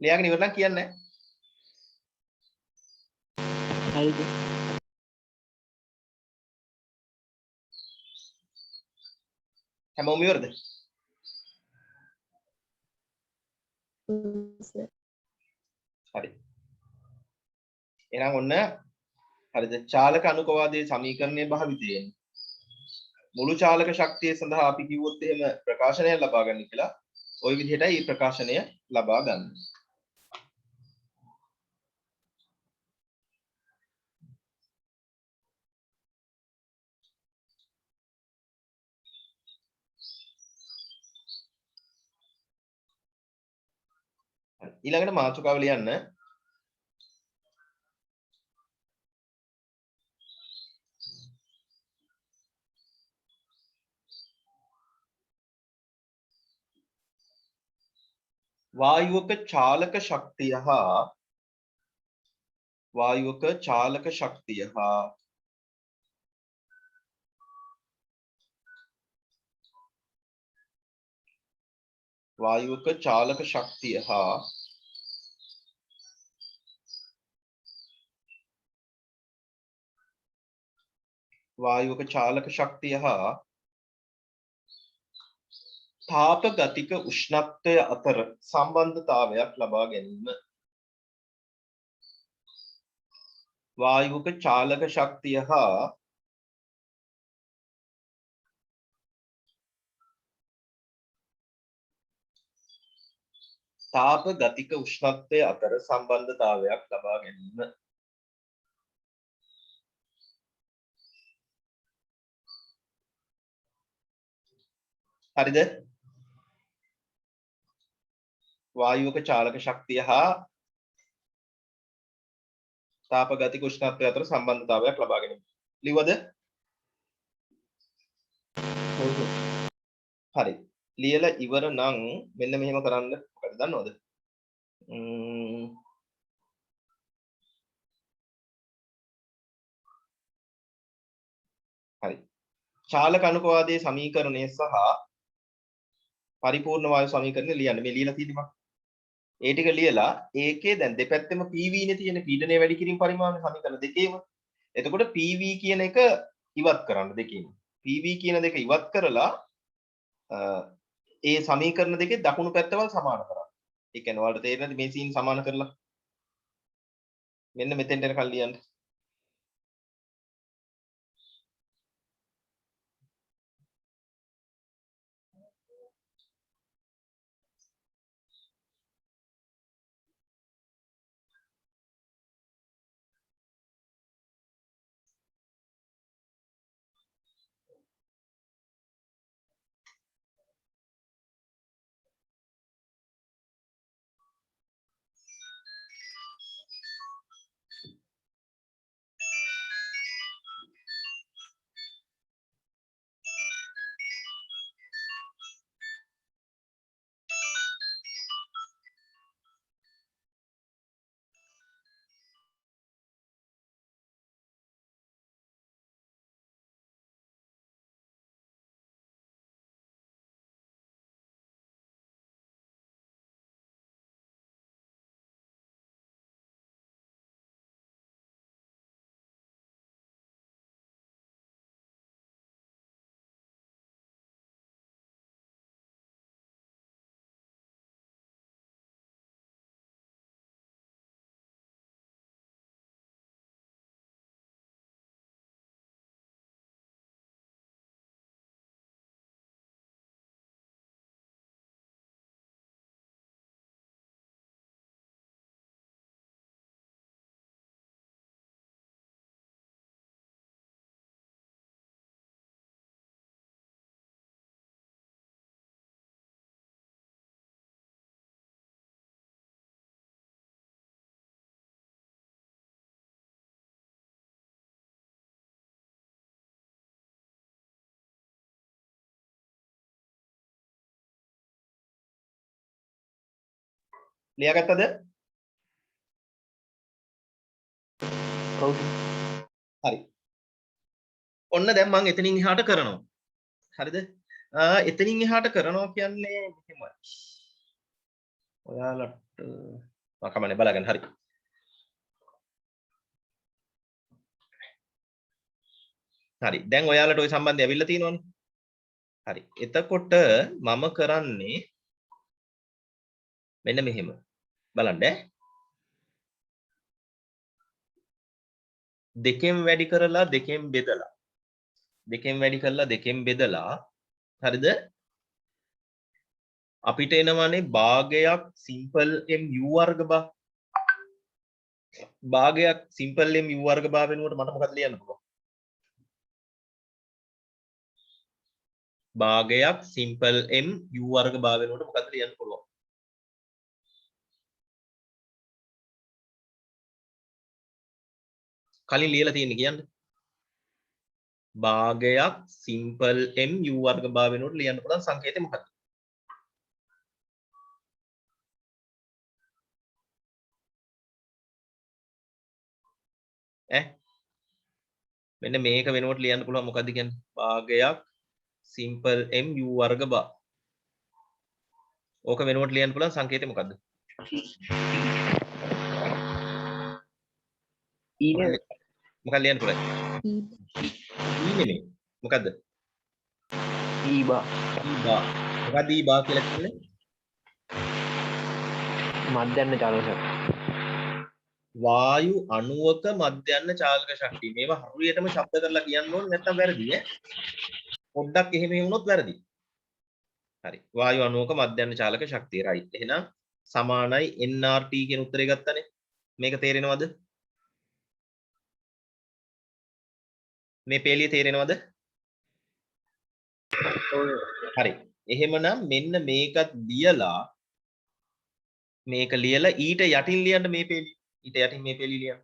ලියාගෙන ඉවර නම් කියන්නේ හරිද? හැමෝම ඉවරද? සර්. හරි. එහෙනම් ඔන්න හරිද? චාලක අනුකවාදයේ සමීකරණය භාවිතයෙන් මුළු චාලක ශක්තිය සඳහා අපි කිව්වොත් එහෙම ප්‍රකාශනයක් ලබා ගන්න කියලා ওই විදිහටයි මේ ප්‍රකාශනය ලබා ගන්න. ඊළඟට මාතෘකාව ලියන්න. වායුවක චාලක ශක්තිය හා වායුවක චාලක ශක්තිය හා වායුවක චාලක ශක්තිය හා වායුවක චාලක ශක්තිය හා තාප ගතික උෂ්ණත්වය අතර සම්බන්ධතාවයක් ලබා ගැනීම. වායුවක චාලක ශක්තිය හා තාප ගතික උෂ්ණත්වය අතර සම්බන්ධතාවයක් ලබා ගැනීම. හරිද? වායුවක චාලක ශක්තිය හා තාප ගතික උෂ්ණත්වය අතර සම්බන්ධතාවයක් ලබා ගැනීම. ලිව්වද? ඔව් සර්. හරි. ලියලා ඉවර නම් මෙන්න මෙහෙම කරන්න. මොකද දන්නවද? හරි. චාලක අනුකවාදයේ සමීකරණය සහ පරිපූර්ණ වායු සමීකරණය ලියන්න. මේ ලියලා තියෙන්නේ මම. ඒ ටික ලියලා ඒකේ දැන් දෙපැත්තෙම PV නේ තියෙන පීඩනය වැඩි කිරීම පරිමාණය සමීකරණ දෙකේම. එතකොට PV කියන එක ඉවත් කරන්න දෙකේම. PV කියන දෙක ඉවත් කරලා ඒ සමීකරණ දෙකේ දකුණු පැත්තවල් සමාන කරන්න. ඒ කියන්නේ ඔයාලට තේරෙනවද මේ සීන් සමාන කරලා? මෙන්න මෙතෙන්ට එනකල් ලියන්න. ලියාගත්තද? ඔව් සර්. හරි. ඔන්න දැන් මම එතනින් එහාට කරනවා. හරිද? එතනින් එහාට කරනවා කියන්නේ මෙහෙමයි. ඔයාලට කමන්නේ බලගන්න හරි. හරි. දැන් ඔයාලට ওই සම්බන්ධය ඇවිල්ලා තියෙනවනේ. හරි. එතකොට මම කරන්නේ මෙන්න මෙහෙම. බලන්න ඈ. දෙකෙන් වැඩි කරලා දෙකෙන් බෙදලා. දෙකෙන් වැඩි කරලා දෙකෙන් බෙදලා හරිද? අපිට එනවනේ භාගයක් සිම්පල් m u වර්ග බා. භාගයක් සිම්පල් m u වර්ග බා වෙනුවට මට මොකක්ද ලියන්න පුළුවන්? භාගයක් සිම්පල් m u වර්ග බා වෙනුවට මොකක්ද ලියන්න පුළුවන්? කලින් ලියලා තියෙන්නේ කියන්නේ. භාගයක් සිම්පල් m u වර්ග බා වෙනුවට ලියන්න පුළුවන් සංකේතය මොකක්ද? මෙන්න මේක වෙනුවට ලියන්න පුළුවන් මොකක්ද කියන්නේ? භාගයක් සිම්පල් m u වර්ග බා. ඕක වෙනුවට ලියන්න පුළුවන් සංකේතය මොකක්ද? මොකක්ද ලියන්න පුළුවන්? e නෙමෙයි. මොකද්ද? e bar e bar. මොකක්ද e bar කියලා කියන්නේ? මධ්‍යන්න චාලක ශක්තිය. වායු අණුවක මධ්‍යන්න චාලක ශක්තිය. මේවා හරියටම ශබ්ද කරලා කියන්න ඕනේ නැත්නම් වැරදි ඈ. පොඩ්ඩක් එහෙම වුණොත් වැරදි. හරි. වායු අණුවක මධ්‍යන්න චාලක ශක්තිය. right. එහෙනම් සමානයි nRT කියන උත්තරේ ගත්තනේ. මේක තේරෙනවද? මේ පේලිය තේරෙනවද? හරි. එහෙමනම් මෙන්න මේකත් ලියලා මේක ලියලා ඊට යටින් ලියන්න මේ පේලිය. ඊට යටින් මේ පේලිය ලියන්න.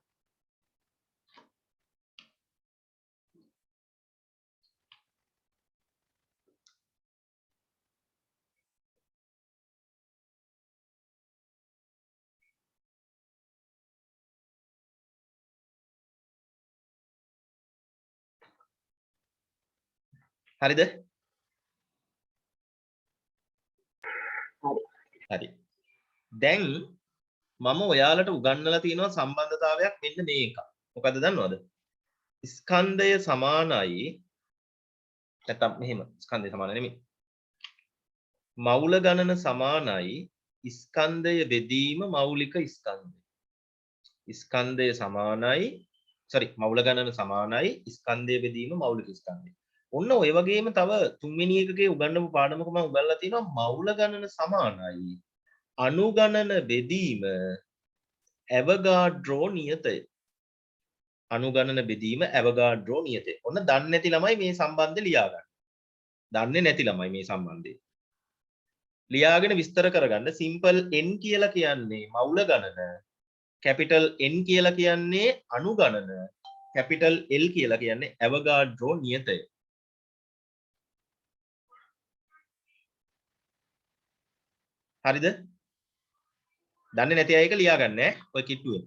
හරිද? හරි. දැන් මම ඔයාලට උගන්වලා තියෙනවා සම්බන්ධතාවයක් මෙන්න මේක. මොකද්ද දන්නවද? ස්කන්ධය සමානයි නැත්නම් මෙහෙම ස්කන්ධය සමාන නෙමෙයි. මවුල ගණන සමානයි ස්කන්ධය බෙදීම මෞලික ස්කන්ධය. ස්කන්ධය සමානයි මවුල ගණන සමානයි ස්කන්ධය බෙදීම මෞලික ස්කන්ධය. ඔන්න ඔය වගේම තව තුන්වෙනි එකකේ උගන්වපු පාඩමක මම උගන්වලා තියෙනවා මවුල ගණන සමානයි අණු ගණන බෙදීම ඇවගාඩ්‍රෝ නියතය. අණු ගණන බෙදීම ඇවගාඩ්‍රෝ නියතය. ඔන්න දන්නේ නැති ළමයි මේ සම්බන්ධය ලියා ගන්න. දන්නේ නැති ළමයි මේ සම්බන්ධය ලියාගෙන විස්තර කරගන්න. සිම්පල් n කියලා කියන්නේ මවුල ගණන, කැපිටල් N කියලා කියන්නේ අණු ගණන, කැපිටල් L කියලා කියන්නේ ඇවගාඩ්‍රෝ නියතය. හරිද? දන්නේ නැති අය එක ලියා ගන්න ඈ ඔය කිට්ටුවේ.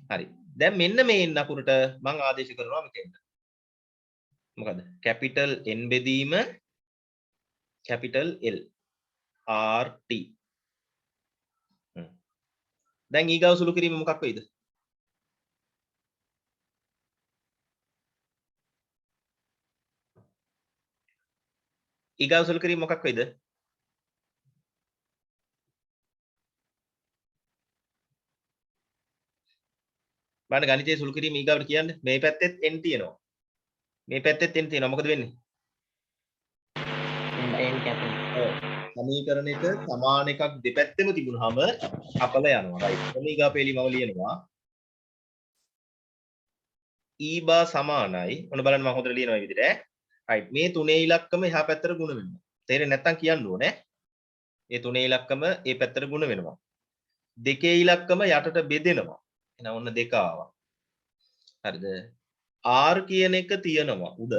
හරි. දැන් මෙන්න මේ නපුරට මම ආදේශ කරනවා මෙතෙන්ට. මොකද? කැපිටල් N බෙදීම කැපිටල් L RT. දැන් ඊගාව සුළු කිරීම මොකක් වෙයිද? ඊගාව සුළු කිරීම මොකක් වෙයිද? බලන්න ගණිතයේ සුළු කිරීම ඊගාවට කියන්නේ මේ පැත්තෙත් n තියෙනවා. මේ පැත්තෙත් n තියෙනවා. මොකද වෙන්නේ? සමීකරණයක සමාන එකක් දෙපැත්තෙම තිබුණාම කපල යනවා. right. එතන ඊගා පෙළි මම ලියනවා. e bar සමානයි. ඔන්න බලන්න මම හොඳට ලියනවා මේ විදිහට ඈ. right. මේ තුනේ ඉලක්කම එහා පැත්තට ගුණ වෙනවා. තේරෙන්නේ නැත්තම් කියන්න ඕනේ. මේ තුනේ ඉලක්කම ඒ පැත්තට ගුණ වෙනවා. දෙකේ ඉලක්කම යටට බෙදෙනවා. එහෙනම් ඔන්න දෙක ආවා. හරිද? R කියන එක තියෙනවා උඩ.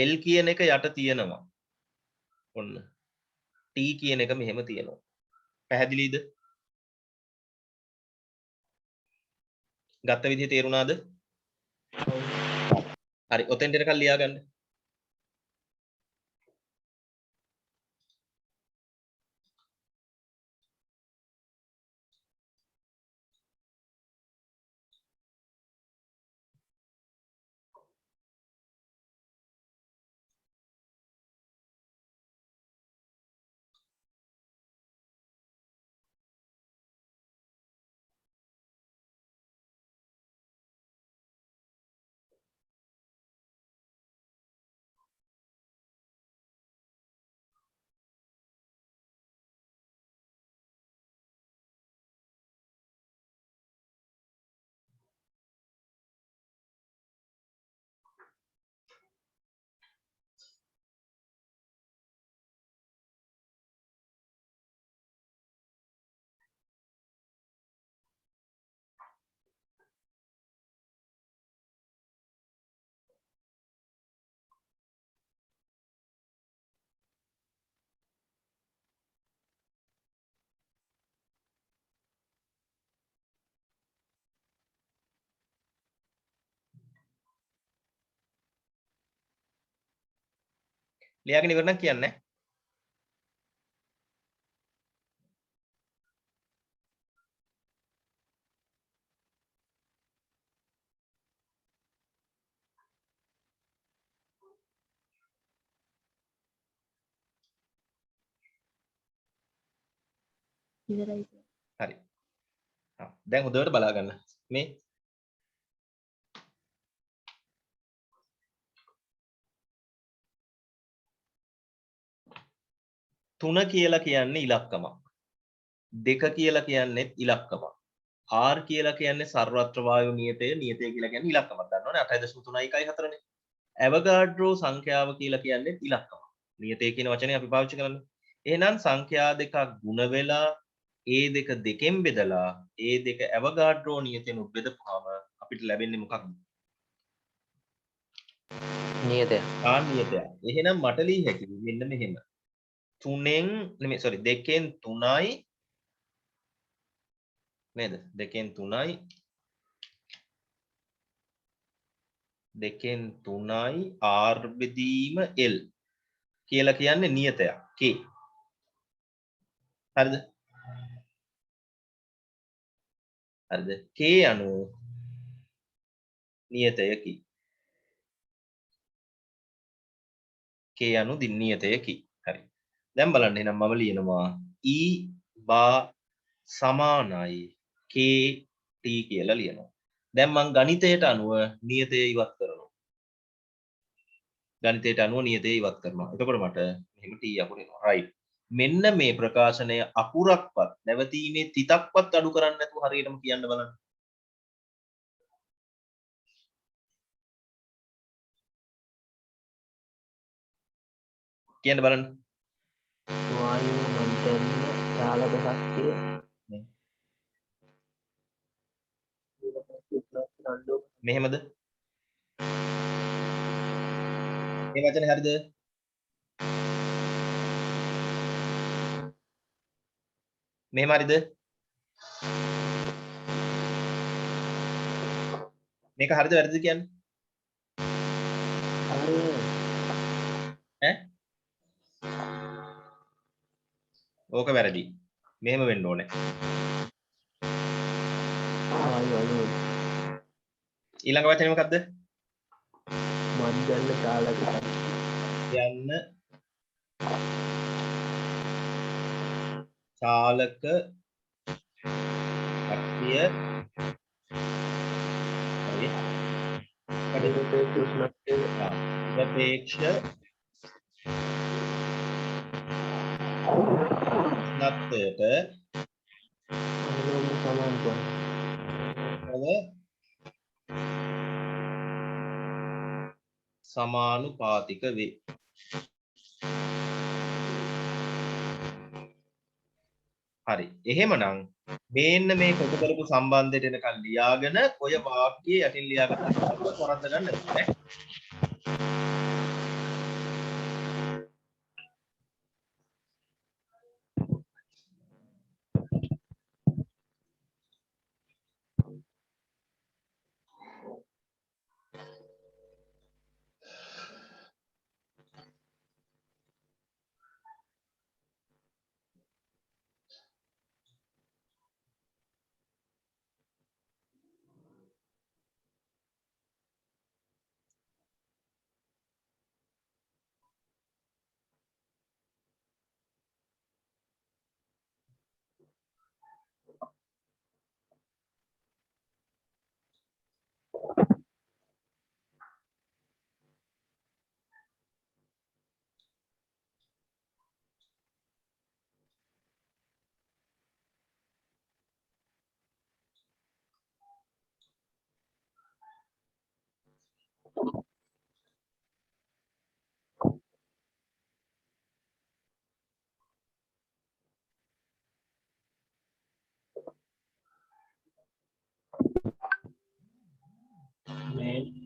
L කියන එක යට තියෙනවා. ඔන්න. T කියන එක මෙහෙම තියෙනවා. පැහැදිලිද? ගත්ත විදිහ තේරුණාද? හරි ඔතෙන්ට එනකල් ලියා ගන්න. ලියාගෙන ඉවර නම් කියන්නේ. ඉවරයි. හරි. දැන් හොඳට බලා ගන්න. මේ තුන කියලා කියන්නේ ඉලක්කමක්. දෙක කියලා කියන්නේත් ඉලක්කමක්. R කියලා කියන්නේ සර්වත්‍ර වායු නියතය. නියතය කියලා කියන්නේ ඉලක්කමක්. දන්නවනේ 8.314 නේ. ඇවගාඩ්‍රෝ සංඛ්‍යාව කියලා කියන්නේ ඉලක්කමක්. නියතය කියන වචනේ අපි පාවිච්චි කරන්නේ. එහෙනම් සංඛ්‍යා දෙකක් ගුණ වෙලා ඒ දෙක දෙකෙන් බෙදලා ඒ දෙක ඇවගාඩ්‍රෝ නියතයෙන් බෙදපුවාම අපිට ලැබෙන්නේ මොකක්ද? නියතය. නියතය. එහෙනම් මට ලිය හැකියි මෙන්න මෙහෙම. 3න් නෙමෙයි sorry 2න් 3යි නේද? 2න් 3යි 2න් 3යි R බෙදීම L කියලා කියන්නේ නියතයක් K. හරිද? හරිද? K අනුව නියතයකි. K අනුව නියතයකි. හරි. දැන් බලන්න එහෙනම් මම ලියනවා E බා සමානයි KT කියලා ලියනවා. දැන් මම ගණිතයට අනුව නියතය ඉවත් කරනවා. ගණිතයට අනුව නියතය ඉවත් කරනවා. එතකොට මට මෙහෙම T අකුර එනවා. right. මෙන්න මේ ප්‍රකාශනය අකුරක්වත් නැවතීමේ තිතක්වත් අඩු කරන්නේ නැතුව හරියටම කියන්න බලන්න. කියන්න බලන්න. වායු මධ්‍යම චාලක ශක්තිය මෙහෙමද? මේ වචනේ හරිද? මෙහෙම හරිද? මේක හරිද වැරදිද කියන්නේ? ඈ? ඕක වැරදි. මෙහෙම වෙන්න ඕනේ. ඊළඟ වචනේ මොකද්ද? මධ්‍යම චාලක ශක්තිය යන්න චාලක ශක්තිය හරි. නිරපේක්ෂ උෂ්ණත්වයට සමානුපාතික වේ. හරි. එහෙමනම් මේන්න මේ කොටු කරපු සම්බන්ධයට එනකන් ලියාගෙන ඔය වාක්‍යය යටින් ලියාගන්න වරද්ද ගන්න නැතුව ඈ. මේ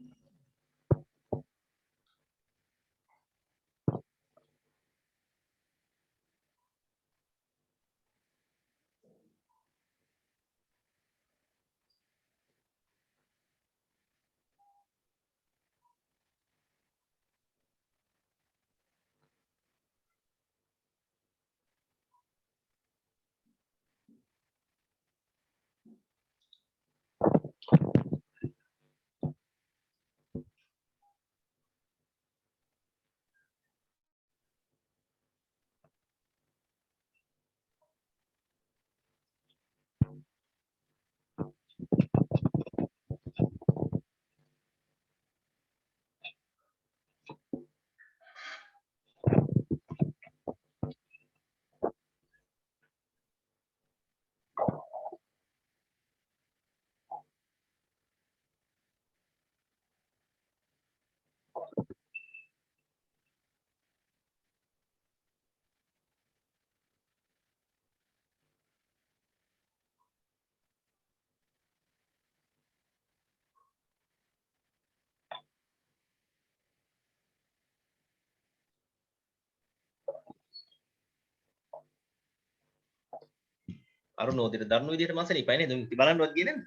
අරුණ ඔදිට දරුණු විදිහට මාසෙ ඉපයි නේද? බලන්නවත් ගියේ නේද?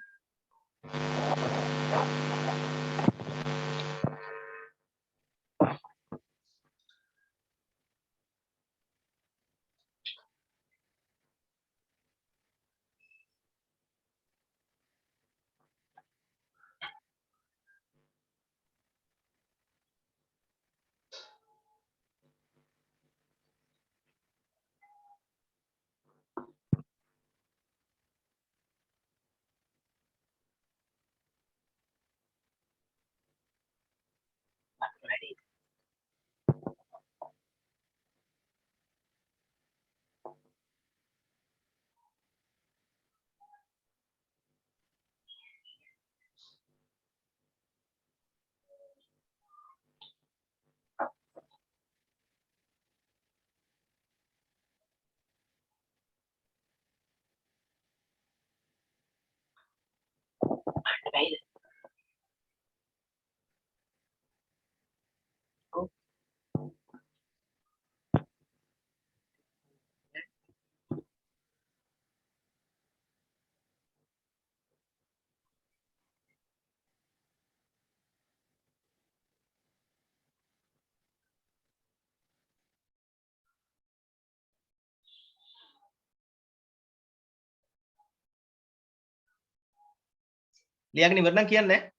ලියාගෙන ඉවර නම් කියන්නේ නැහැ.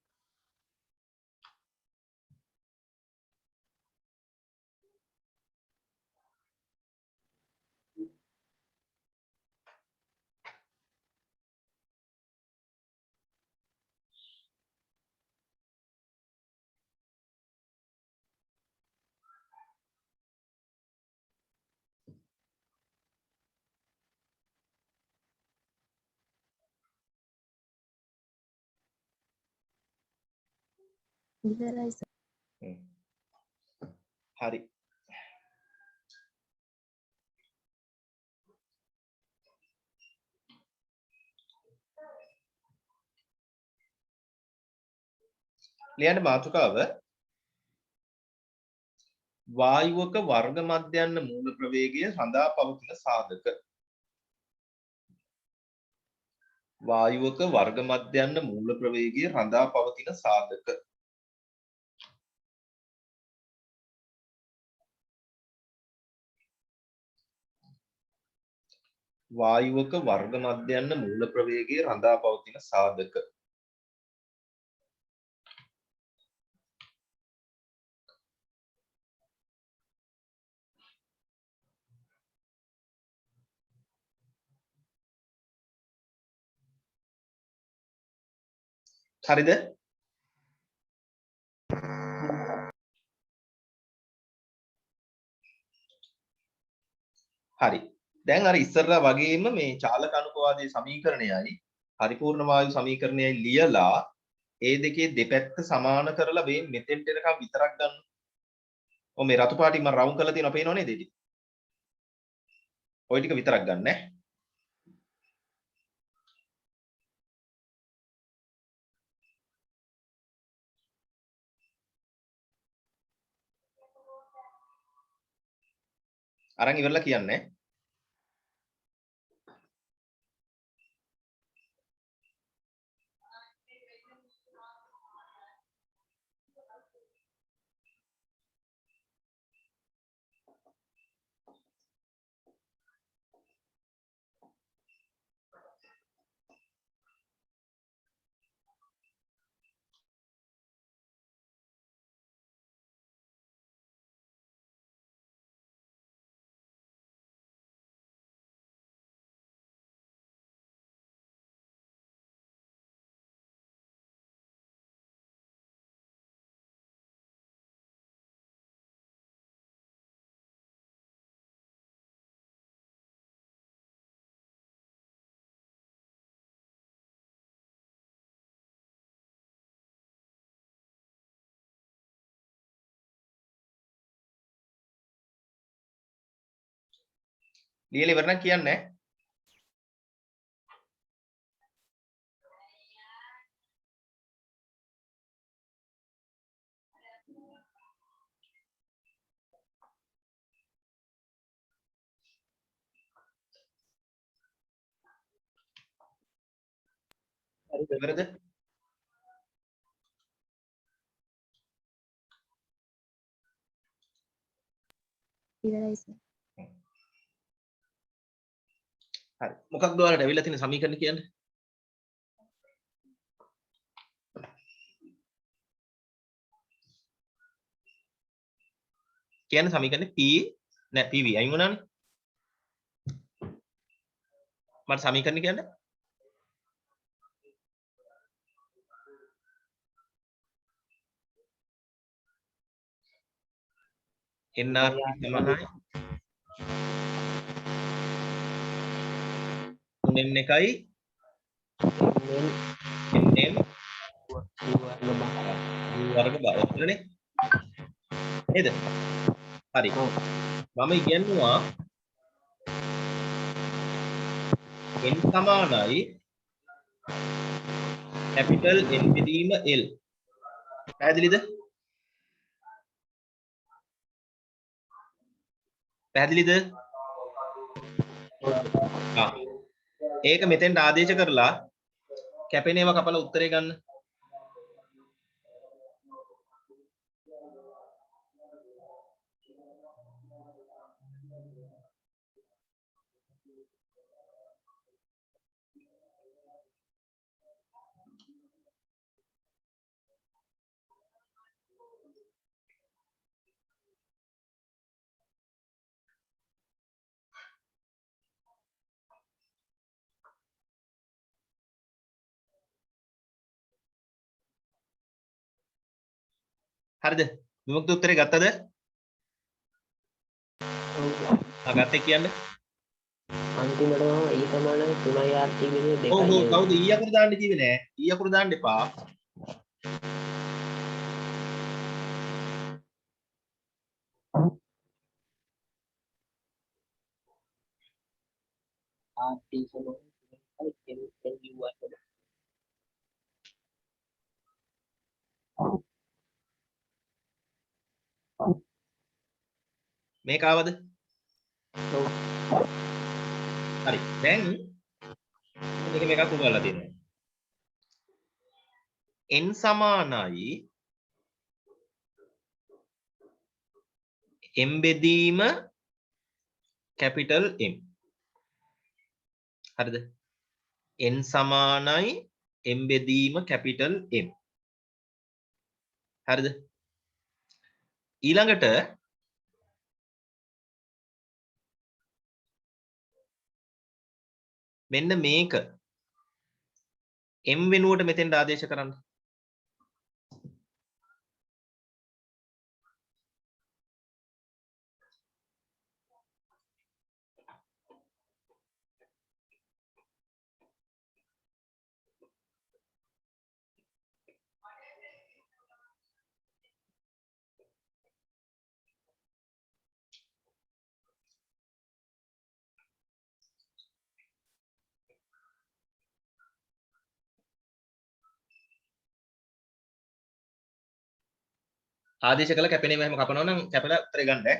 ඉවරයි සර්. හරි. ලියන්න මාතෘකාව වායුවක වර්ග මධ්‍යන්න මූල ප්‍රවේගය සඳහා පවතින සාධක. වායුවක වර්ග මධ්‍යන්න මූල ප්‍රවේගය රඳා පවතින සාධක. වායුවක වර්ග මධ්‍යන්න මූල ප්‍රවේගය රඳා පවතින සාධක. හරිද? හරි. දැන් අර ඉස්සරලා වගේම මේ චාලක අනුපවාදයේ සමීකරණයයි පරිපූර්ණ වායු සමීකරණයයි ලියලා ඒ දෙකේ දෙපැත්ත සමාන කරලා මේ මෙතෙන්ට එනකම් විතරක් ගන්න. ඔය මේ රතු පාටින් මම රවුන්ඩ් කරලා තියෙනවා පේනව නේද ඉතින්? ওই ටික විතරක් ගන්න ඈ. අරන් ඉවරලා කියන්නේ. ලියලා ඉවර නම් කියන්නේ. ඉවරද? ඉවරයි සර්. හරි. මොකක්ද ඔයාලට ඇවිල්ලා තියෙන සමීකරණ කියන්නේ? කියන්නේ සමීකරණේ P නෑ PV අයින් වුණානේ. මට සමීකරණ කියන්නේ NRP සමානයි 3n1යි nm වර්ග බාරනේ නේද? හරි. මම ඉගෙනුවා n සමානයි capital N බෙදීම L. පැහැදිලිද? පැහැදිලිද? ඒක මෙතෙන්ට ආදේශ කරලා කැපෙන ඒවා කපලා උත්තරේ ගන්න. හරිද? විමුක්ති උත්තරේ ගත්තද? ගත්තේ කියන්නේ? අන්තිමට මම E සමානයි 3i RT විදිහට ඔව් දෙකයි ඔව් කවුද ඊ අකුරු දාන්න කිව්වේ නෑ. ඊ අකුරු දාන්න එපා. RT සමානයි NUI මේක ආවද? හරි. දැන් මෙන්න මේක උගන්ලා තියෙනවා. n සමානයි m බෙදීම capital M. හරිද? n සමානයි m බෙදීම capital M. හරිද? ඊළඟට මෙන්න මේක m වෙනුවට මෙතෙන්ට ආදේශ කරන්න. ආදේශ කළ කැපෙනේම එහෙම කපනවා නම් කැපලා උත්තරේ ගන්න ඈ.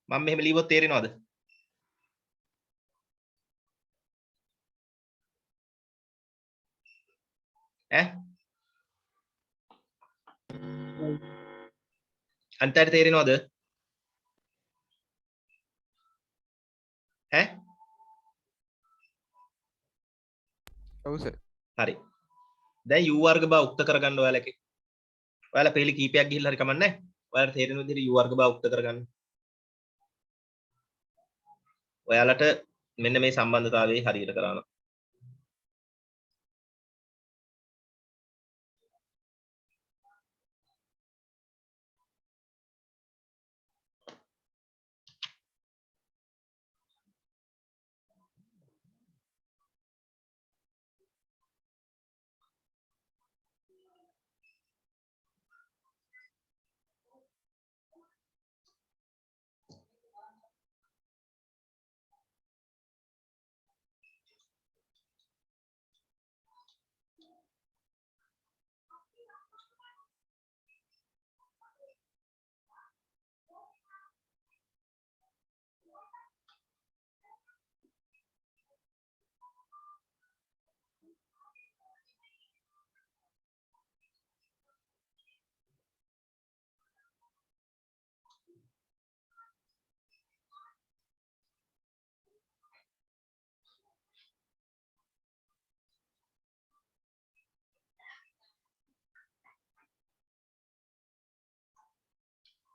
මම මෙහෙම ලියුවොත් තේරෙනවද? ඈ? අන්තයට තේරෙනවද? ඈ? ඔව් සර්. හරි. දැන් u වර්ග බව උක්ත කරගන්න ඔයාලා එකේ. ඔයාලා පෙළි කීපයක් ගිහිල්ලා හරි කමන්නේ නැහැ. ඔයාලට තේරෙන විදිහට u වර්ග බව උක්ත කරගන්න. ඔයාලට මෙන්න මේ සම්බන්ධතාවයේ හරියට කරන්න.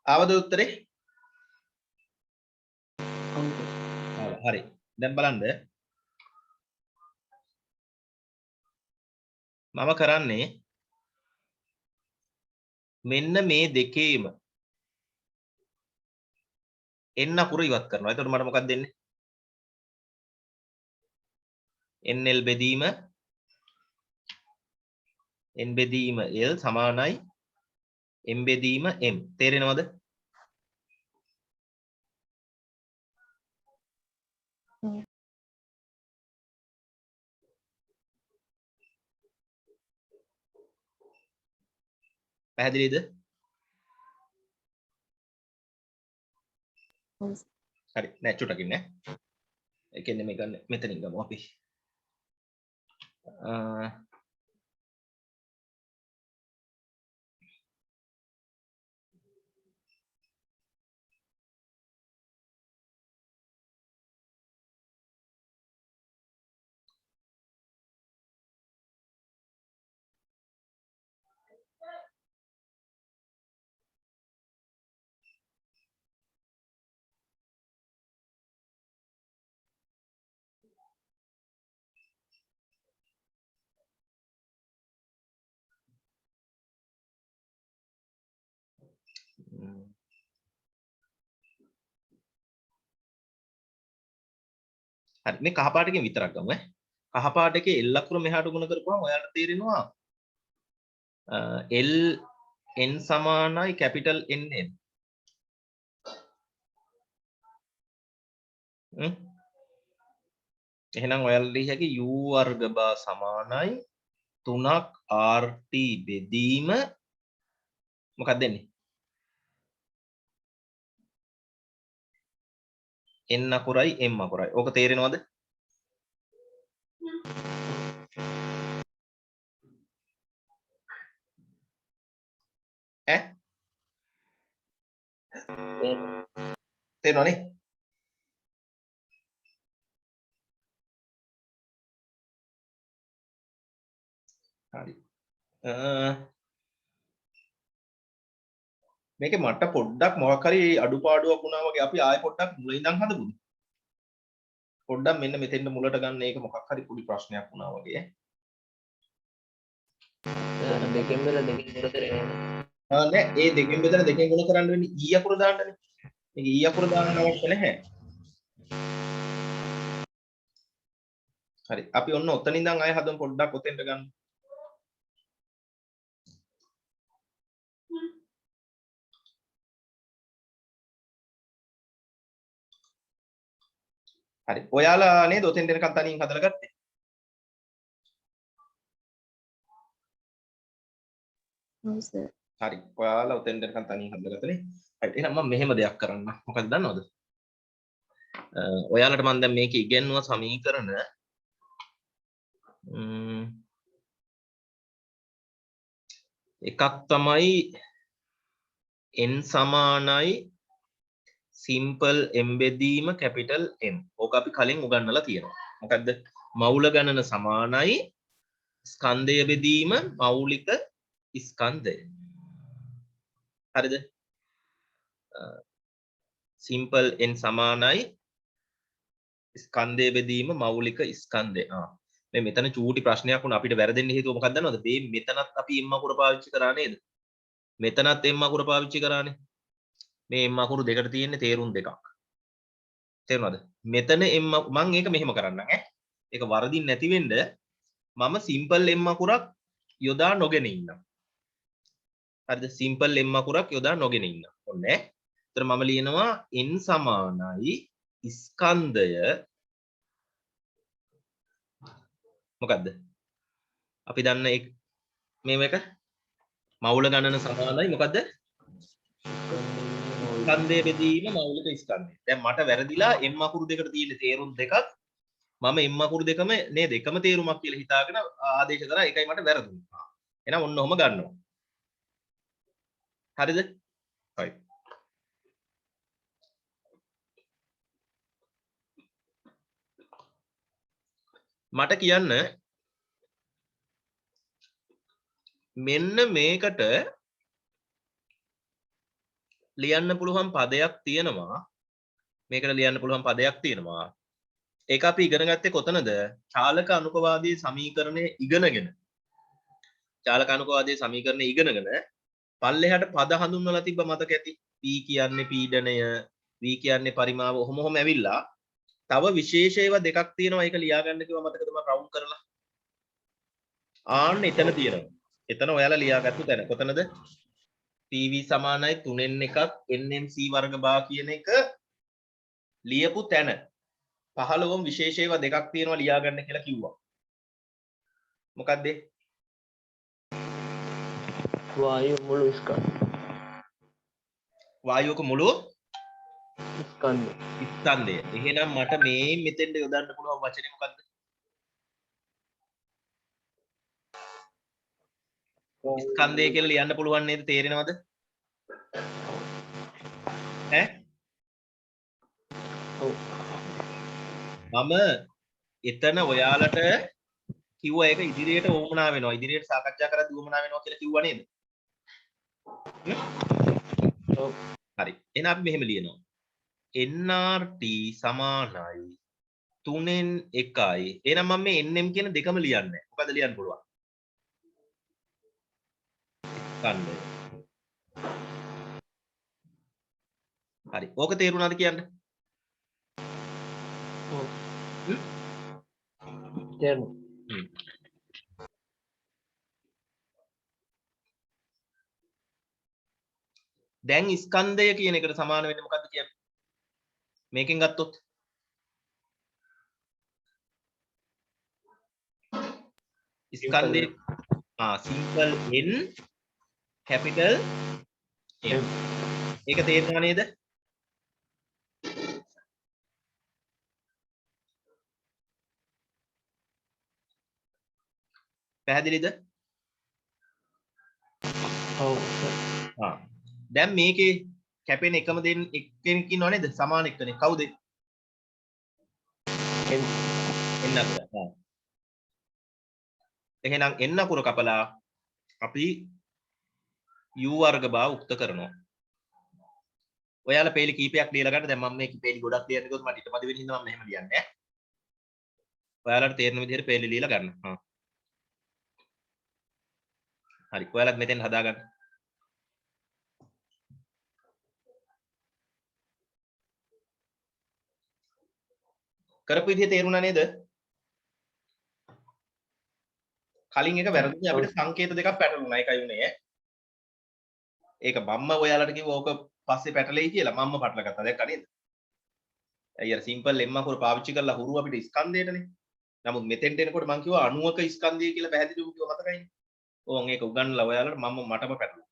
ආවද උත්තරේ? හරි. දැන් බලන්න. මම කරන්නේ මෙන්න මේ දෙකේම n අකුර ඉවත් කරනවා. එතකොට මට මොකක්ද දෙන්නේ? nl බෙදීම n බෙදීම l සමානයි m බෙදීම m. තේරෙනවද? පැහැදිලිද? හරි. නෑ චුට්ටකින් නෑ. ඒ කියන්නේ මේ ගන්න මෙතනින් ගමු අපි. හරි මේ කහ පාට එකෙන් විතරක් ගමු ඈ. කහ පාට එකේ L අකුර මෙහාට ගුණ කරපුවම ඔයාලට තේරෙනවා L n සමානයි කැපිටල් N n. එහෙනම් ඔයාලට ලිය හැකි u වර්ග බා සමානයි 3ක් rt බෙදීම මොකක්ද දෙන්නේ? n අකුරයි m අකුරයි. ඕක තේරෙනවද? ඈ? තේරෙනවනේ? හරි. මේකේ මට පොඩ්ඩක් මොකක් හරි අඩුපාඩුවක් වුණා වගේ අපි ආයෙ පොඩ්ඩක් මුල ඉඳන් හදමුද? පොඩ්ඩක් මෙන්න මෙතෙන්ට මුලට ගන්න ඒක මොකක් හරි පොඩි ප්‍රශ්නයක් වුණා වගේ. දෙකෙන් බෙදලා දෙකෙන් ගුණ කරේ නේද? නෑ ඒ දෙකෙන් බෙදලා දෙකෙන් ගුණ කරන්න වෙන්නේ e අකුර දාන්නනේ. මේක ඊ අකුර දාන්න අවශ්‍ය නැහැ. හරි. අපි ඔන්න ඔතන ඉඳන් ආයෙ හදමු පොඩ්ඩක් ඔතෙන්ට ගන්න. හරි. ඔයාලා නේද ඔතෙන් එනකන් තනියෙන් හදලා ගත්තේ? ඔව් සර්. හරි. ඔයාලා ඔතෙන් එනකන් තනියෙන් හදලා ගත්තනේ. හරි. එහෙනම් මම මෙහෙම දෙයක් කරන්න. මොකද දන්නවද? ඔයාලට මම දැන් මේක ඉගෙනුවා සමීකරණ එකක් තමයි n සමානයි සිම්පල් m බෙදීම කැපිටල් M. ඕක අපි කලින් උගන්වලා තියෙනවා. මොකද්ද? මවුල ගණන සමානයි ස්කන්ධය බෙදීම මෞලික ස්කන්ධය. හරිද? සිම්පල් n සමානයි ස්කන්ධය බෙදීම මෞලික ස්කන්ධය. මේ මෙතන චූටි ප්‍රශ්නයක් වුණා අපිට වැරදෙන්න හේතුව මොකක්ද දන්නවද? මේ මෙතනත් අපි m අකුර පාවිච්චි කරා නේද? මෙතනත් m අකුර පාවිච්චි කරානේ. මේ m අකුරු දෙකට තියෙන්නේ තේරුම් දෙකක්. තේරුණාද? මෙතන m මම ඒක මෙහෙම කරන්නම් ඈ. ඒක වරදින් නැති වෙන්න මම සිම්පල් m අකුරක් යොදා නොගෙන ඉන්නම්. හරිද? සිම්පල් m අකුරක් යොදා නොගෙන ඉන්නම්. ඔන්න ඈ. ඒතර මම ලියනවා n සමානයි ස්කන්ධය මොකද්ද? අපි දන්න මේක මවුල ගණන සමානයි මොකද්ද? ස්කන්ධය බෙදීම මෞලික ස්කන්ධය. දැන් මට වැරදිලා m අකුරු දෙකට තියෙන තේරුම් දෙකක් මම m අකුරු දෙකම නේද එකම තේරුමක් කියලා හිතාගෙන ආදේශ කරා ඒකයි මට වැරදුනේ. එහෙනම් ඔන්න ඔහම ගන්නවා. හරිද? හරි. මට කියන්න මෙන්න මේකට ලියන්න පුළුවන් පදයක් තියෙනවා. මේකට ලියන්න පුළුවන් පදයක් තියෙනවා. ඒක අපි ඉගෙන ගත්තේ කොතනද? චාලක අනුකවාදී සමීකරණය ඉගෙනගෙන. චාලක අනුකවාදී සමීකරණය ඉගෙනගෙන පල්ලෙහාට පද හඳුන්වලා තිබ්බ මතක ඇති. P කියන්නේ පීඩනය, V කියන්නේ පරිමාව ඔහොම ඇවිල්ලා තව විශේෂ ඒවා දෙකක් තියෙනවා. ඒක ලියා ගන්න කිව්වා මතකද මම රවුන්ඩ් කරලා. ආන්න එතන තියෙනවා. එතන ඔයාලා ලියාගත්තු තැන. කොතනද? PV සමානයි 3n එකක් NMC වර්ග බා කියන එක ලියපු තැන. 15ම විශේෂ ඒවා දෙකක් තියෙනවා ලියා ගන්න කියලා කිව්වා. මොකක්ද? වායු මුළු ස්කන්ධ. වායුවක මුළු ස්කන්ධ. ස්කන්ධය. එහෙනම් මට මේ මෙතෙන්ට යොදන්න පුළුවන් වචනේ මොකක්ද? ස්කන්ධය කියලා ලියන්න පුළුවන් නේද? තේරෙනවද? ඈ? ඔව්. මම එතන ඔයාලට කිව්වා ඒක ඉදිරියට වුමනා වෙනවා. ඉදිරියට සාකච්ඡා කරද්දී වුමනා වෙනවා කියලා කිව්වා නේද? ඔව්. හරි. එහෙනම් අපි මෙහෙම ලියනවා. nRT සමානයි 3n 1යි. එහෙනම් මම මේ nm කියන දෙකම ලියන්නේ. මොකද ලියන්න පුළුවන්? ස්කන්ධය. හරි. ඕක තේරුණාද කියන්න? ඔව්. තේරුණා. දැන් ස්කන්ධය කියන එකට සමාන වෙන්නේ මොකද්ද කියන්නේ? මේකෙන් ගත්තොත් ස්කන්ධය සිම්පල් n කැපිටල් m. ඒක තේරෙනව නේද? පැහැදිලිද? ඔව්. දැන් මේකේ කැපෙන එකම දෙන්න එක්කෙනෙක් ඉන්නව නේද? සමාන එක්කෙනෙක්. කවුද? n අකුර. එහෙනම් n අකුර කපලා අපි u වර්ග බව උක්ත කරනවා. ඔයාලා පේලි කීපයක් ලියලා ගන්න. දැන් මම මේක පේලි ගොඩක් ලියන්න ගියොත් මට ඊටපද වෙන හින්දා මම මෙහෙම ලියන්නේ. ඔයාලට තේරෙන විදිහට පේලි ලියලා ගන්න. හරි. ඔයාලත් මෙතෙන් හදාගන්න. කරපු විදිහ තේරුණා නේද? කලින් එක වැරදුනේ අපිට සංකේත දෙකක් පැටළුණා. ඒකයි උනේ ඈ. ඒක මම්ම ඔයාලට කිව්ව ඕක පස්සේ පැටලෙයි කියලා මම්ම පටල ගත්තා. දැක්කා නේද? අය අර සිම්පල් එම් අකුර පාවිච්චි කරලා හුරු අපිට ස්කන්ධයටනේ. නමුත් මෙතෙන්ට එනකොට මම කිව්වා 90ක ස්කන්ධය කියලා පැහැදිලිවම කිව්ව මතකයිනේ. ඕන් ඒක උගන්වලා ඔයාලට මටම පැටලුණා.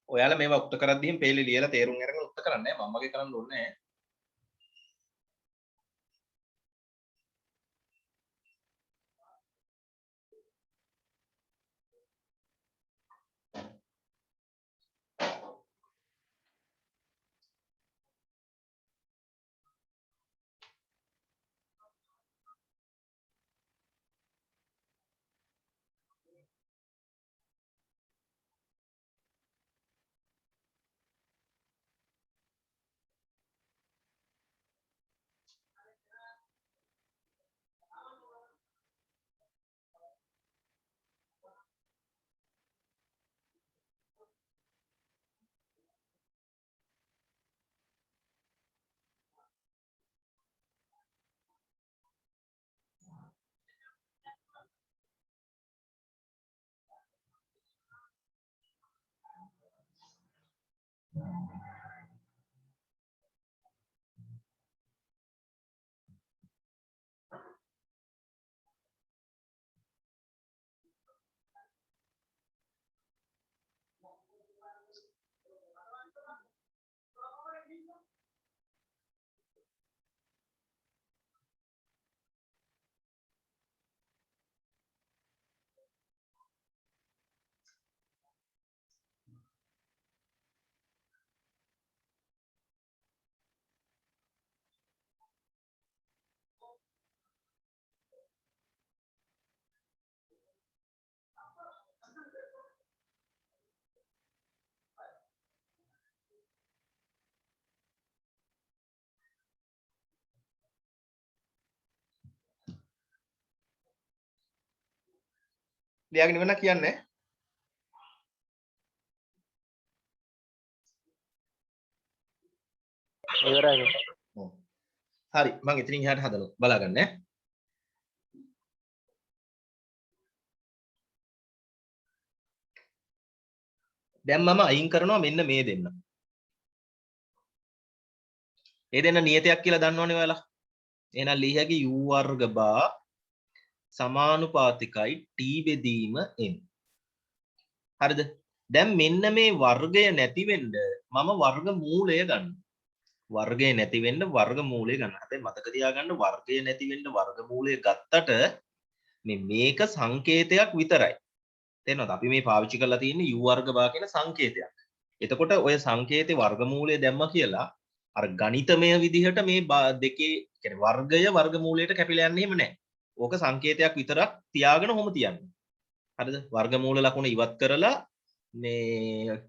ඔයාලා මේවා උත්තර කරද්දීම පේලි ලියලා තේරුම් අරගෙන උත්තර කරන්නේ නැහැ. මම්මගේ කරන්න ඕනේ නැහැ. ලියාගෙන ඉවරලා කියන්නේ. ඉවරයි. හරි මම එතනින් එහාට හදනවා. බලාගන්න ඈ. දැන් මම අයින් කරනවා මෙන්න මේ දෙන්න. ඒ දෙන්න නියතයක් කියලා දන්නවනේ ඔයාලා. එහෙනම් ලියහැකි u වර්ග බා සමානුපාතිකයි t බෙදීම n. හරිද? දැන් මෙන්න මේ වර්ගය නැති වෙන්න මම වර්ග මූලය ගන්නවා. වර්ගය නැති වෙන්න වර්ග මූලය ගන්න. හැබැයි මතක තියාගන්න වර්ගය නැති වෙන්න වර්ග මූලය ගත්තට මේක සංකේතයක් විතරයි. තේරෙනවද? අපි මේ පාවිච්චි කරලා තියෙන්නේ u වර්ග බා කියන සංකේතයක්. එතකොට ඔය සංකේතේ වර්ග මූලය දැම්ම කියලා අර ගණිතමය විදිහට මේ දෙකේ කියන්නේ වර්ගය වර්ග මූලයට කැපිලා යන්නේ එහෙම නැහැ. ඕක සංකේතයක් විතරක් තියාගෙන ඔහොම තියන්න. හරිද? වර්ග මූල ලකුණ ඉවත් කරලා මේ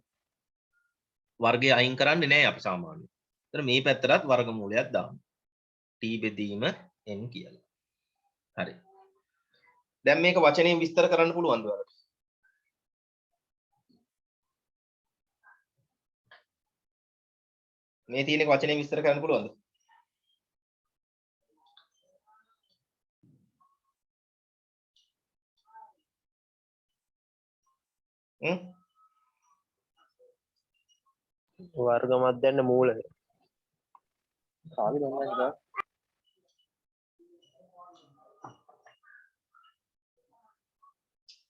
වර්ගය අයින් කරන්නේ නැහැ අපි සාමාන්‍යයෙන්. ඒතර මේ පැත්තටත් වර්ග මූලයක් දාමු. t බෙදීම n කියලා. හරි. දැන් මේක වචනයෙන් විස්තර කරන්න පුළුවන්ද ඔයාලට? මේ තියෙන එක වචනයෙන් විස්තර කරන්න පුළුවන්ද? වර්ග මධ්‍යන්න මූලය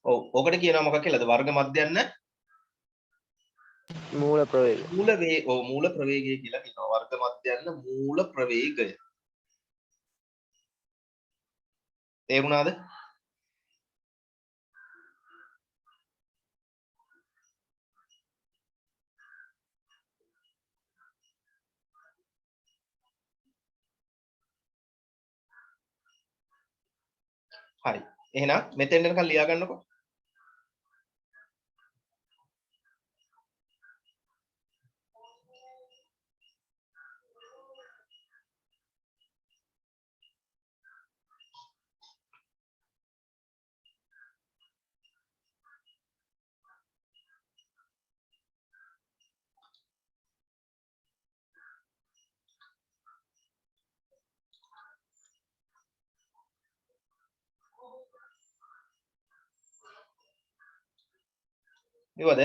ඔව් ඔකට කියනවා මොකක් කියලාද වර්ග මධ්‍යන්න මූල ප්‍රවේග මූල ප්‍රවේගය කියලා කියනවා වර්ග මධ්‍යන්න මූල ප්‍රවේගය තේරුණාද හරි එහෙනම් මෙතෙන් යනකම් ලියා ගන්නකො ඉවද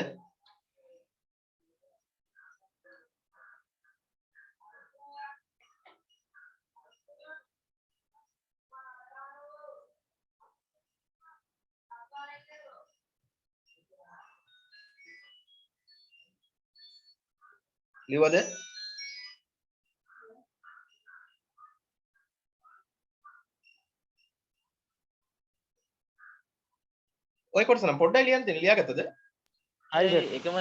ලිවද ඔය කොටස නම් පොඩ්ඩයි ලියන්න තියෙන ලියාගත්තද හරි එකම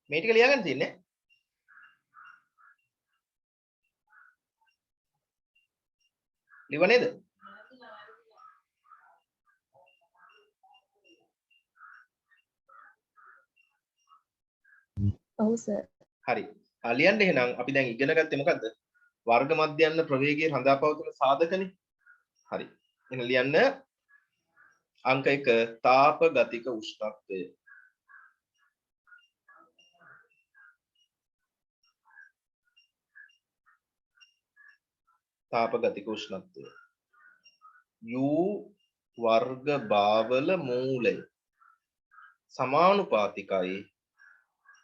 මේ ටික ලියාගන්න තියෙන්නේ ලිව නේද ඔව් සර්. හරි ලියන්න එහෙනම් අපි දැන් ඉගෙන ගත්තේ මොකද්ද වර්ග මධ්‍යන්න ප්‍රවේගයේ රඳාපවතින සාධකනේ හරි එහෙනම් ලියන්න අංක 1 තාප ගතික උෂ්ණත්වය තාප ගතික උෂ්ණත්වය u වර්ග භාවල මූලය සමානුපාතිකයි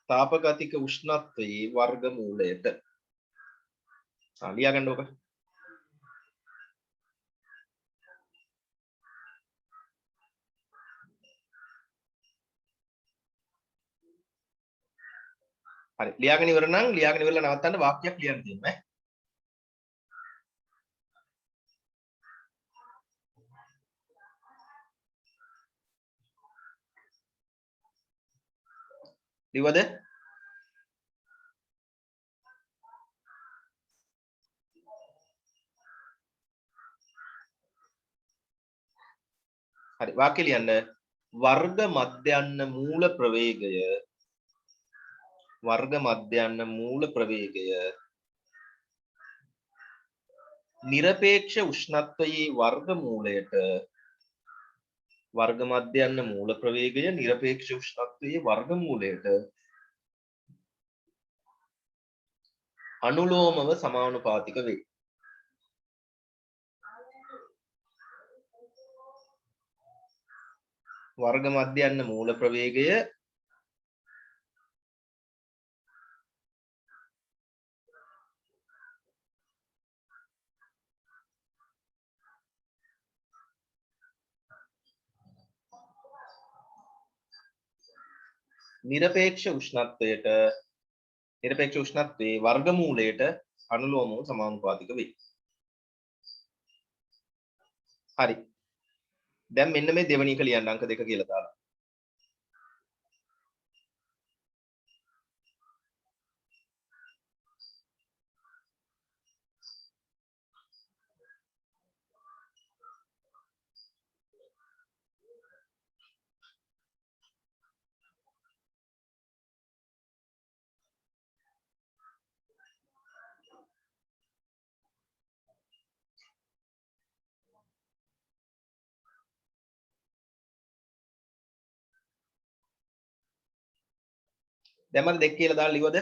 තාප ගතික උෂ්ණත්වයේ වර්ග මූලයට ලියා ගන්න ඕක හරි ලියාගෙන ඉවර නම් ලියාගෙන ඉවරලා නවත්තන්න වාක්‍යයක් ලියන්න තියෙනවා ලිවද හරි වාක්‍ය ලියන්න වර්ග මධ්‍යන්න මූල ප්‍රවේගය නිරපේක්ෂ උෂ්ණත්වයේ වර්ගමූලයට වර්ග මධ්‍යන්න මූල ප්‍රවේගය නිරපේක්ෂ උෂ්ණත්වයේ වර්ගමූලයට අනුලෝමව සමානුපාතික වේ වර්ග මධ්‍යන්න මූල ප්‍රවේගය නිරපේක්ෂ උෂ්ණත්වයේ වර්ගමූලයට අනුලෝමව සමානුපාතික වේ. හරි. දැන් මෙන්න මේ දෙවෙනි එක ලියන්න අංක 2 කියලා දාලා. දැන් මම 2 කියලා දාලා ලිව්වද?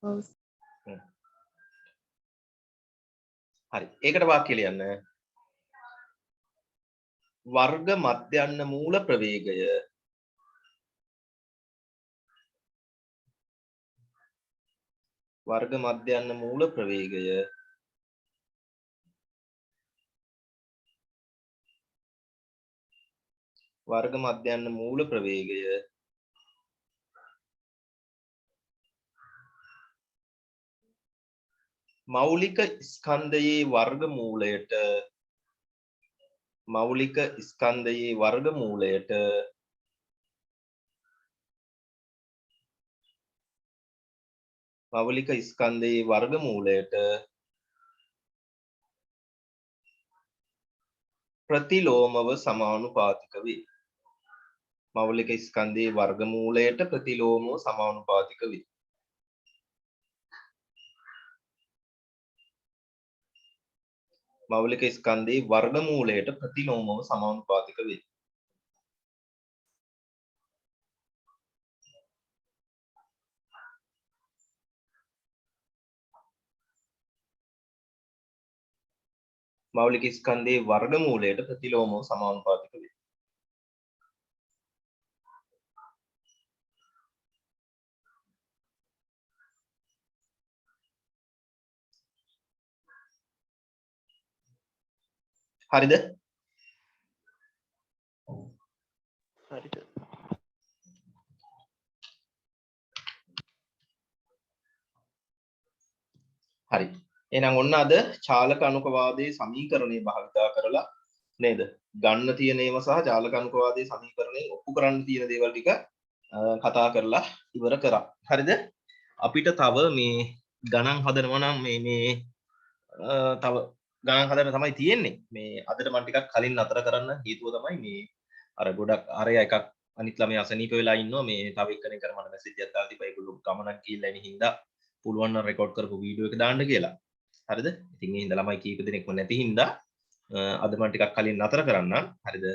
ඔව් හරි. ඒකට වාක්‍ය ලියන්න. වර්ග මධ්‍යන්න මූල ප්‍රවේගය වර්ග මධ්‍යන්න මූල ප්‍රවේගය වර්ග මධ්‍යන්න මූල ප්‍රවේගය මෞලික ස්කන්ධයේ වර්ගමූලයට මෞලික ස්කන්ධයේ වර්ගමූලයට මෞලික ස්කන්ධයේ වර්ගමූලයට ප්‍රතිලෝමව සමානුපාතික වේ. මෞලික ස්කන්ධයේ වර්ගමූලයට ප්‍රතිලෝමව සමානුපාතික වේ. මෞලික ස්කන්ධයේ වර්ගමූලයට ප්‍රතිලෝමව සමානුපාතික වේ. මෞලික ස්කන්ධයේ වර්ගමූලයට ප්‍රතිලෝමව සමානුපාතික වේ. හරිද? හරිද? හරි. එහෙනම් ඔන්න අද චාලක අනුකවාදයේ සමීකරණය භාවිතා කරලා නේද? ගන්න තියෙන ඒවා සහ චාලක අනුකවාදයේ සමීකරණයෙන් ඔප්පු කරන්න තියෙන දේවල් ටික කතා කරලා ඉවර කරා. හරිද? අපිට තව මේ ගණන් හදනවා නම් මේ තව ගණන් හදන්න තමයි තියෙන්නේ. මේ අදට මම ටිකක් කලින් නතර කරන්න හේතුව තමයි මේ අර ගොඩක් අරයා එකක් අනිත් ළමයා අසනීප වෙලා ඉන්නවා. මේ තව එක්කෙනෙක් කර මට මැසේජ් එකක් දාලා තිබ්බා ඒගොල්ලෝ ගමනක් ගිහිල්ලා ඉන්න හින්දා පුළුවන් නම් රෙකෝඩ් කරපු වීඩියෝ එක දාන්න කියලා. හරිද? ඉතින් ඒ හින්දා ළමයි කීප දෙනෙක්ම නැති හින්දා අද මම ටිකක් කලින් නතර කරන්නම්. හරිද?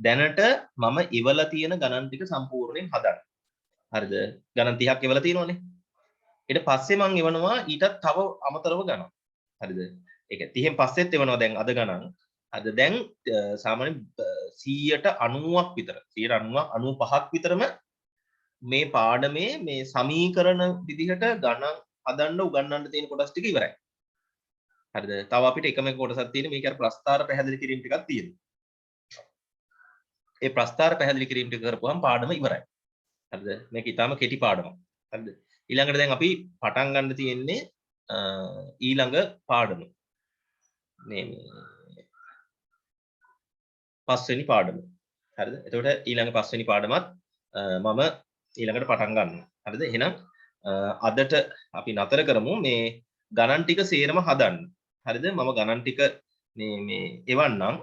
දැනට මම ඉවලා තියෙන ගණන් ටික සම්පූර්ණයෙන් හදන්න. හරිද? ගණන් 30ක් ඉවලා තියෙනවනේ. ඊට පස්සේ මම එවනවා ඊටත් තව අමතරව ගණන්. හරිද? ඒක 30න් පස්සෙත් එවනවා දැන් අද ගණන්. අද දැන් සාමාන්‍ය 90ක් විතර 95ක් විතරම මේ පාඩමේ මේ සමීකරණ විදිහට ගණන් හදන්න උගන්වන්න තියෙන කොටස් ටික ඉවරයි. හරිද? තව අපිට එකම කොටසක් තියෙන මේක අර ප්‍රස්තාර පැහැදිලි කිරීම ටිකක් තියෙනවා. ඒ ප්‍රස්තාර පැහැදිලි කිරීම ටික කරපුවම පාඩම ඉවරයි. හරිද? මේක ඊටාම කෙටි පාඩමක්. හරිද? ඊළඟට දැන් අපි පටන් ගන්න තියෙන්නේ ඊළඟ පාඩම. මේ පස්වෙනි පාඩම. හරිද? එතකොට ඊළඟ පස්වෙනි පාඩමත් මම ඊළඟට පටන් ගන්නවා. හරිද? එහෙනම් අදට අපි නතර කරමු මේ ගණන් ටික සේරම හදන්න. හරිද? මම ගණන් ටික මේ එවන්නම්.